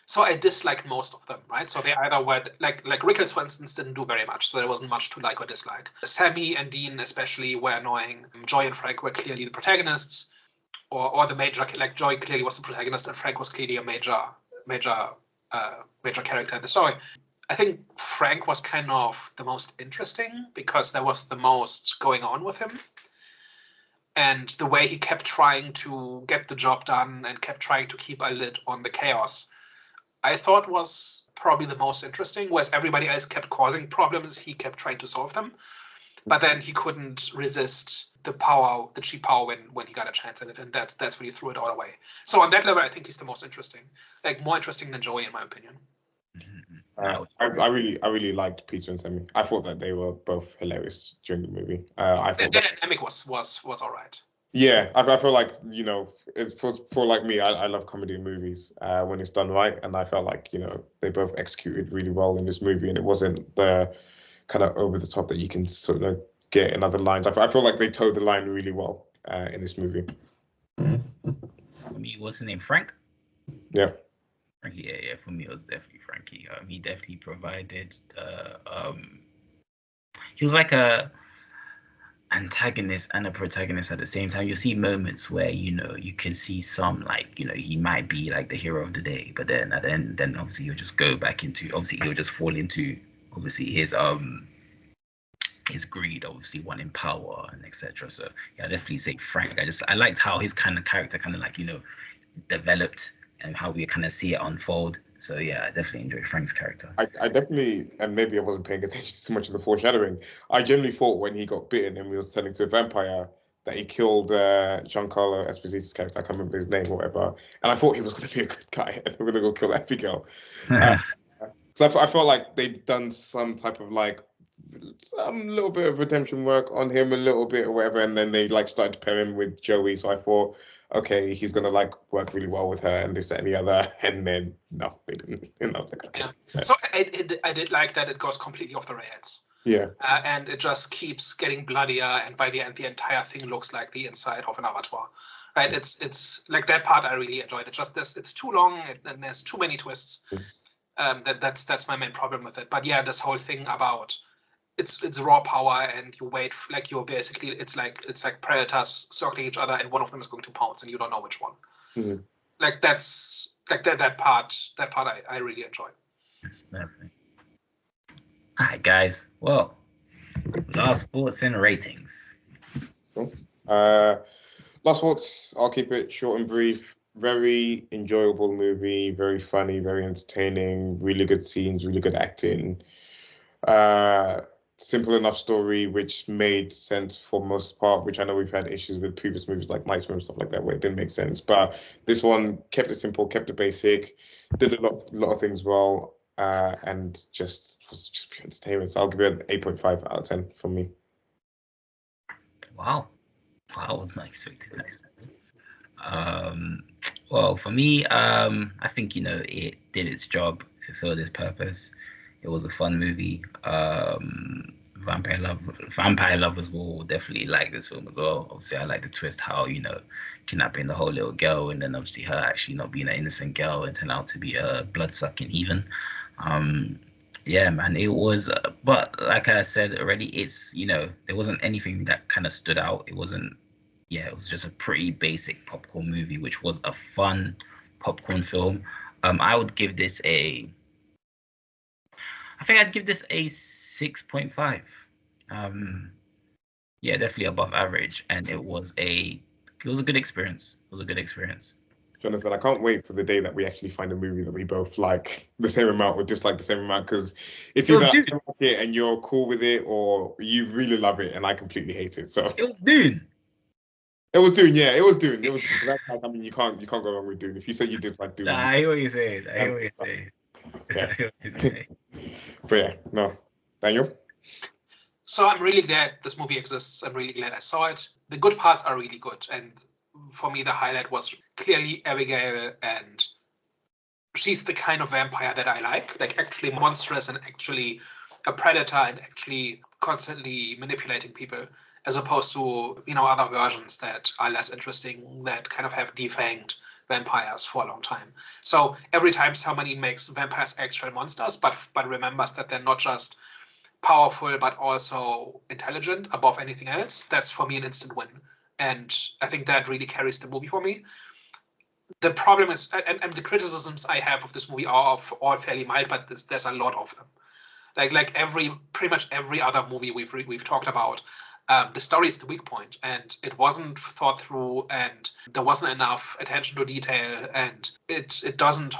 So I disliked most of them, right? So they either were like Rickles, for instance, didn't do very much, so there wasn't much to like or dislike. Sammy and Dean especially were annoying. Joy and Frank were clearly the protagonists, or the major. Like Joy clearly was the protagonist, and Frank was clearly a major character in the story. I think Frank was kind of the most interesting because there was the most going on with him. And the way he kept trying to get the job done and kept trying to keep a lid on the chaos, I thought was probably the most interesting, whereas everybody else kept causing problems, he kept trying to solve them. But then he couldn't resist the cheap power when he got a chance at it, and that's when he threw it all away. So on that level, I think he's the most interesting. Like more interesting than Joey, in my opinion. I really liked Peter and Sammy. I thought that they were both hilarious during the movie. I thought the dynamic was all right. Yeah, I feel like, for like me, I love comedy in movies when it's done right, and I felt like, they both executed really well in this movie, and it wasn't the kind of over the top that you can sort of get in other lines. I feel like they towed the line really well in this movie. For me, what's his name? Frank? Yeah. Yeah. For me, it was definitely Frankie. He definitely provided he was like a antagonist and a protagonist at the same time. You see moments where you can see some he might be like the hero of the day, but then obviously he'll just go back into he'll just fall into his greed, obviously wanting power and etc. So yeah, I definitely say Frank. I liked how his kind of character kind of developed and how we kind of see it unfold. So yeah, I definitely enjoyed Frank's character. I definitely, and maybe I wasn't paying attention to so much of the foreshadowing, I generally thought when he got bitten and we was turning to a vampire that he killed Giancarlo Esposito's character. I can't remember his name or whatever. And I thought he was going to be a good guy and we were going to go kill Abigail. So I felt like they'd done some type of some little bit of redemption work on him, a little bit or whatever, and then they started to pair him with Joey. So I thought, okay, he's gonna work really well with her and this, that, and the other, and then no, they didn't. And I was like, okay. Yeah. So I did like that it goes completely off the rails. Yeah. And it just keeps getting bloodier, and by the end, the entire thing looks like the inside of an abattoir. Right? It's like that part I really enjoyed. It's just it's too long and there's too many twists. That's my main problem with it. But yeah, this whole thing about it's raw power and you wait you're basically it's like predators circling each other and one of them is going to pounce and you don't know which one. Mm-hmm. That's that part I really enjoy. Definitely. All right, guys. Well, last thoughts and ratings. Cool. Last thoughts. I'll keep it short and brief. Very enjoyable movie. Very funny. Very entertaining. Really good scenes. Really good acting. Simple enough story, which made sense for most part, which I know we've had issues with previous movies like Nightmare and stuff like that, where it didn't make sense. But this one kept it simple, kept it basic, did a lot of things well, and was just pure entertainment. So I'll give it an 8.5 out of 10 from me. Wow, I was not expecting that. Well, for me, I think it did its job, fulfilled its purpose. It was a fun movie. Vampire lovers will definitely like this film as well. Obviously, I like the twist how kidnapping the whole little girl and then obviously her actually not being an innocent girl and turn out to be a blood-sucking heathen. Yeah, man, it was. But like I said already, it's there wasn't anything that kind of stood out. It wasn't. Yeah, it was just a pretty basic popcorn movie, which was a fun popcorn film. I would give this I think I'd give this a 6.5. Yeah, definitely above average, and it was a good experience. It was a good experience. Jonathan, I can't wait for the day that we actually find a movie that we both like the same amount or dislike the same amount, because it's either I like it and you're cool with it, or you really love it and I completely hate it. So it was Dune. It was Dune, yeah. It was Dune. I mean, you can't go wrong with Dune. If you say you dislike Dune, I hear what you're saying. I hear what you're saying. Yeah. But yeah, no. Daniel? So I'm really glad this movie exists. I'm really glad I saw it. The good parts are really good. And for me, the highlight was clearly Abigail, and she's the kind of vampire that I like actually monstrous and actually a predator and actually constantly manipulating people. as opposed to, other versions that are less interesting, that kind of have defanged vampires for a long time. So every time somebody makes vampires actual monsters, but remembers that they're not just powerful but also intelligent above anything else, that's for me an instant win. And I think that really carries the movie for me. The problem is, and the criticisms I have of this movie are all fairly mild, but there's a lot of them. Like pretty much every other movie we've talked about, the story is the weak point, and it wasn't thought through, and there wasn't enough attention to detail, and it doesn't.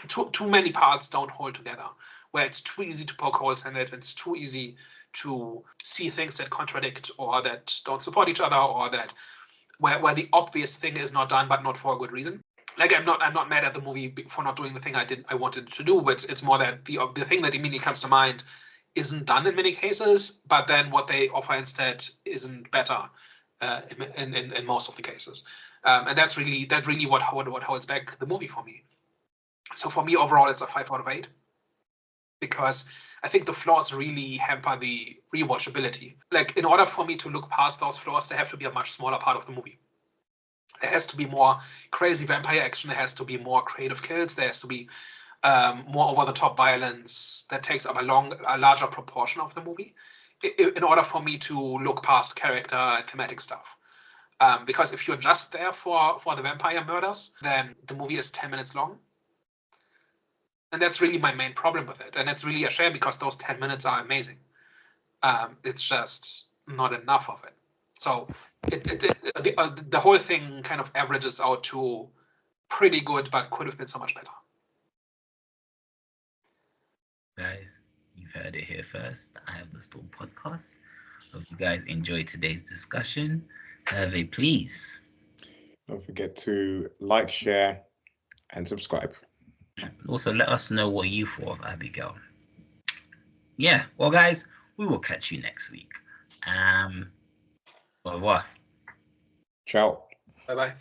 Too many parts don't hold together. Where it's too easy to poke holes in it, it's too easy to see things that contradict or that don't support each other, or that where the obvious thing is not done, but not for a good reason. Like I'm not mad at the movie for not doing the thing I wanted to do, but it's more that the thing that immediately comes to mind isn't done in many cases, but then what they offer instead isn't better in most of the cases, and that's really what holds back the movie for me. So for me overall, it's a 5 out of 8. Because I think the flaws really hamper the rewatchability. Like, in order for me to look past those flaws, there have to be a much smaller part of the movie. There has to be more crazy vampire action. There has to be more creative kills. There has to be more over-the-top violence that takes up a larger proportion of the movie in order for me to look past character and thematic stuff. Because if you're just there for the vampire murders, then the movie is 10 minutes long. And that's really my main problem with it. And it's really a shame because those 10 minutes are amazing. It's just not enough of it. So the whole thing kind of averages out to pretty good, but could have been so much better. Guys, you've heard it here first. I Have the Storm podcast. Hope you guys enjoyed today's discussion. Hervé, please. Don't forget to like, share, and subscribe. Also, let us know what you thought of Abigail. Yeah, well, guys, we will catch you next week. Au revoir. Ciao. Bye-bye.